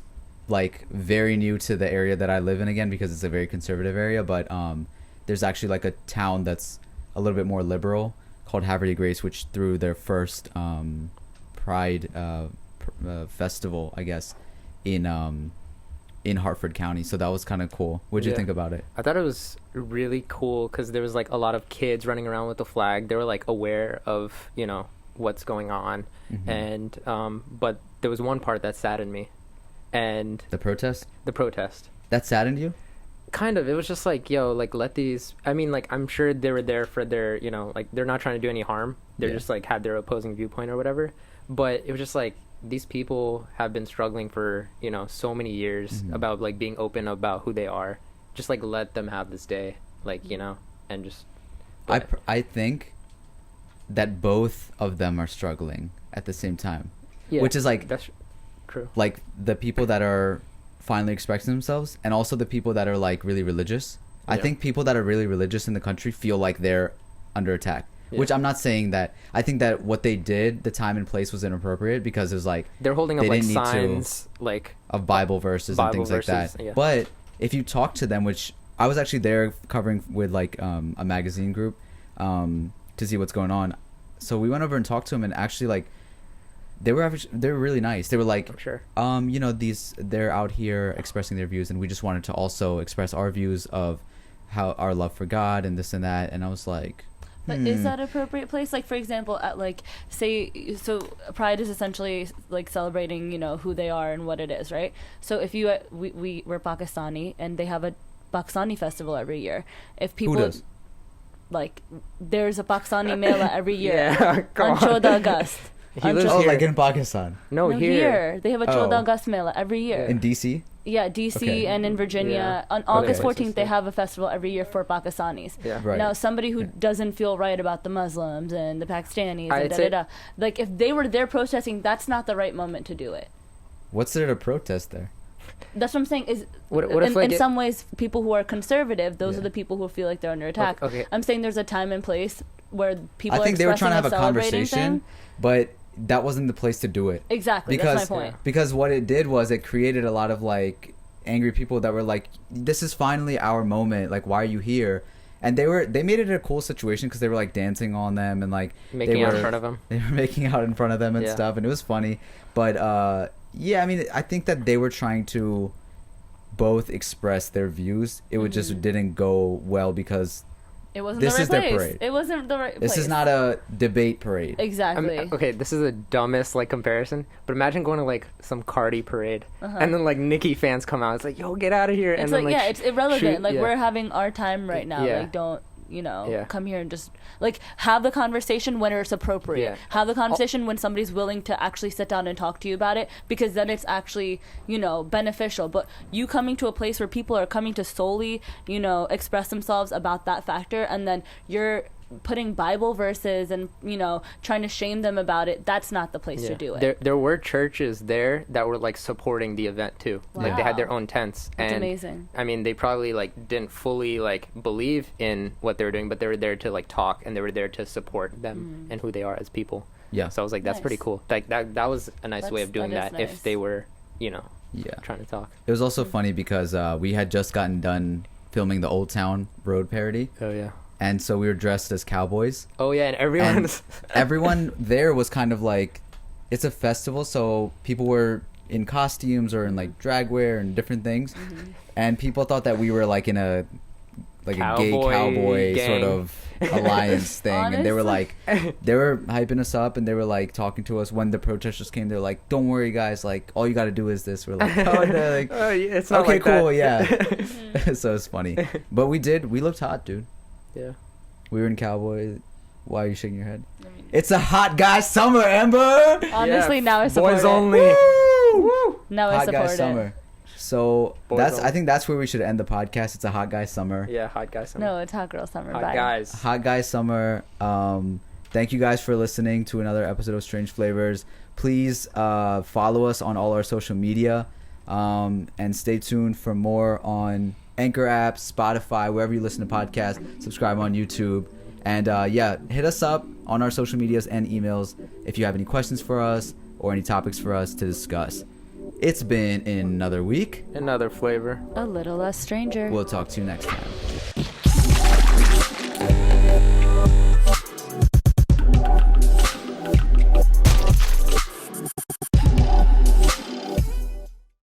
[SPEAKER 1] like very new to the area that I live in again, because it's a very conservative area. But there's actually like a town that's a little bit more liberal called Havre de Grace, which threw their first Pride festival, I guess, in Hartford County. So that was kind of cool. What'd you think about it?
[SPEAKER 2] I thought it was really cool because there was like a lot of kids running around with the flag. They were like aware of, you know, what's going on. And but there was one part that saddened me. And
[SPEAKER 1] The protest that saddened you?
[SPEAKER 2] Kind of. It was just like, yo, like, let these, I mean, like, I'm sure they were there for their, you know, like, they're not trying to do any harm. They're just like had their opposing viewpoint or whatever. But it was just like, these people have been struggling for, you know, so many years about like being open about who they are. Just like let them have this day, like, you know, and just.
[SPEAKER 1] I think that both of them are struggling at the same time, which is like,
[SPEAKER 2] that's true.
[SPEAKER 1] Like the people that are finally expressing themselves, and also the people that are like really religious. I think people that are really religious in the country feel like they're under attack, which I'm not saying that. I think that what they did, the time and place was inappropriate, because it was like
[SPEAKER 2] they're holding up like signs like
[SPEAKER 1] of Bible verses and things like that. But if you talk to them, which I was actually there covering with like a magazine group to see what's going on, so we went over and talked to them, and actually like they were really nice. They were like,
[SPEAKER 2] I'm sure.
[SPEAKER 1] you know, they're out here expressing their views, and we just wanted to also express our views of how our love for God and this and that. And I was like,
[SPEAKER 3] But is that appropriate place? Like, for example, at like, say, so Pride is essentially like celebrating, you know, who they are and what it is, right? So if you, we're Pakistani, and they have a Pakistani festival every year. If people,
[SPEAKER 1] who does?
[SPEAKER 3] like, there's a Pakistani Mela every year
[SPEAKER 2] Yeah, come
[SPEAKER 3] on 14 August.
[SPEAKER 2] He lives
[SPEAKER 1] Oh,
[SPEAKER 2] here.
[SPEAKER 1] like in Pakistan,
[SPEAKER 2] No, here.
[SPEAKER 3] They have a 14 August Mela every year.
[SPEAKER 1] in DC.
[SPEAKER 3] Yeah, DC
[SPEAKER 1] Okay.
[SPEAKER 3] and in Virginia.
[SPEAKER 2] Yeah.
[SPEAKER 3] On August
[SPEAKER 2] places,
[SPEAKER 3] 14th, they have a festival every year for Pakistanis.
[SPEAKER 2] Yeah.
[SPEAKER 1] Right.
[SPEAKER 3] Now, somebody who doesn't feel right about the Muslims and the Pakistanis
[SPEAKER 2] I'd
[SPEAKER 3] and
[SPEAKER 2] say-
[SPEAKER 3] da-da-da, like, if they were there protesting, that's not the right moment to do it.
[SPEAKER 1] What's there to protest there?
[SPEAKER 3] That's what I'm saying. Is
[SPEAKER 2] What if, like,
[SPEAKER 3] in some ways, people who are conservative, those
[SPEAKER 1] Yeah.
[SPEAKER 3] are the people who feel like they're under attack.
[SPEAKER 2] Okay.
[SPEAKER 3] I'm saying there's a time and place where people
[SPEAKER 1] I think
[SPEAKER 3] are
[SPEAKER 1] they were trying to have a
[SPEAKER 3] celebrating
[SPEAKER 1] conversation,
[SPEAKER 3] thing.
[SPEAKER 1] but that wasn't the place to do it.
[SPEAKER 3] Exactly,
[SPEAKER 1] Because
[SPEAKER 3] that's my point.
[SPEAKER 1] because what it did was it created a lot of like angry people that were like, this is finally our moment, like why are you here? And they made it a cool situation because they were like dancing on them and like
[SPEAKER 2] Making out in front of them.
[SPEAKER 1] They were making out in front of them and
[SPEAKER 2] Yeah.
[SPEAKER 1] stuff, and it was funny. But yeah, I mean, I think that they were trying to both express their views. It would just didn't go well because
[SPEAKER 3] It wasn't
[SPEAKER 1] this
[SPEAKER 3] the right
[SPEAKER 1] is their
[SPEAKER 3] place.
[SPEAKER 1] parade.
[SPEAKER 3] It wasn't the right place.
[SPEAKER 1] this is not a debate parade.
[SPEAKER 3] Exactly.
[SPEAKER 2] Okay, this is the dumbest like comparison, but imagine going to like some Cardi parade, and then like Nicki fans come out. It's like, yo, get out of here!
[SPEAKER 3] It's
[SPEAKER 2] And
[SPEAKER 3] like,
[SPEAKER 2] then,
[SPEAKER 3] yeah, it's irrelevant.
[SPEAKER 2] shoot-
[SPEAKER 3] Like,
[SPEAKER 2] yeah.
[SPEAKER 3] we're having our time right now.
[SPEAKER 2] Yeah.
[SPEAKER 3] Like, don't, you know,
[SPEAKER 2] Yeah.
[SPEAKER 3] come here and just, like, have the conversation when it's appropriate.
[SPEAKER 2] Yeah.
[SPEAKER 3] Have the conversation when somebody's willing to actually sit down and talk to you about it, because then it's actually, you know, beneficial. But you coming to a place where people are coming to solely, you know, express themselves about that factor, and then you're putting Bible verses and, you know, trying to shame them about it, that's not the place to do it.
[SPEAKER 2] There were churches there that were like supporting the event too. Like they had their
[SPEAKER 3] Wow.
[SPEAKER 2] own tents.
[SPEAKER 3] That's
[SPEAKER 2] and
[SPEAKER 3] amazing.
[SPEAKER 2] I mean, they probably like didn't fully like believe in what they were doing, but they were there to like talk, and they were there to support them and who they are as people.
[SPEAKER 1] Yeah.
[SPEAKER 2] So I was like, that's pretty
[SPEAKER 3] Nice.
[SPEAKER 2] cool. Like that was a nice way of doing
[SPEAKER 3] that is
[SPEAKER 2] that
[SPEAKER 3] nice.
[SPEAKER 2] if they were, you know,
[SPEAKER 1] Yeah.
[SPEAKER 2] trying to talk.
[SPEAKER 1] It was also funny because we had just gotten done filming the Old Town Road parody,
[SPEAKER 2] Oh yeah.
[SPEAKER 1] and so we were dressed as cowboys.
[SPEAKER 2] Oh yeah, and
[SPEAKER 1] And
[SPEAKER 2] everyone's
[SPEAKER 1] everyone there was kind of like, it's a festival, so people were in costumes or in like drag wear and different things, and people thought that we were like in a gay
[SPEAKER 2] Cowboy
[SPEAKER 1] cowboy
[SPEAKER 2] gang.
[SPEAKER 1] sort of alliance thing, and they were like, they were hyping us up, and they were like talking to us when the protesters came. They were like, "Don't worry, guys. Like, all you got to do is this." We're like, "Oh, no, like,
[SPEAKER 2] oh, yeah, it's not
[SPEAKER 1] okay,
[SPEAKER 2] like
[SPEAKER 1] cool,
[SPEAKER 2] that.
[SPEAKER 1] yeah." So it's funny, but we looked hot, dude.
[SPEAKER 2] Yeah.
[SPEAKER 1] We were in cowboy. Why are you shaking your head? It's a hot guy summer, Amber.
[SPEAKER 3] Honestly,
[SPEAKER 2] Yeah,
[SPEAKER 3] now I support
[SPEAKER 2] boys
[SPEAKER 3] it.
[SPEAKER 2] only.
[SPEAKER 1] Woo!
[SPEAKER 3] Now I
[SPEAKER 1] Hot guy
[SPEAKER 3] support it.
[SPEAKER 1] summer. So
[SPEAKER 2] Boys
[SPEAKER 1] I
[SPEAKER 2] only.
[SPEAKER 1] think that's where we should end the podcast. It's a hot guy summer.
[SPEAKER 2] Yeah, hot guys.
[SPEAKER 3] No, it's hot girl summer.
[SPEAKER 2] hot
[SPEAKER 3] Bye.
[SPEAKER 2] guys.
[SPEAKER 1] Hot guy summer. Thank you guys for listening to another episode of Strange Flavors. Please follow us on all our social media, and stay tuned for more on Anchor app, Spotify, wherever you listen to podcasts. Subscribe on YouTube, and yeah, hit us up on our social medias and emails if you have any questions for us or any topics for us to discuss. It's been another week.
[SPEAKER 2] Another flavor.
[SPEAKER 3] A little less stranger.
[SPEAKER 1] We'll talk to you next time.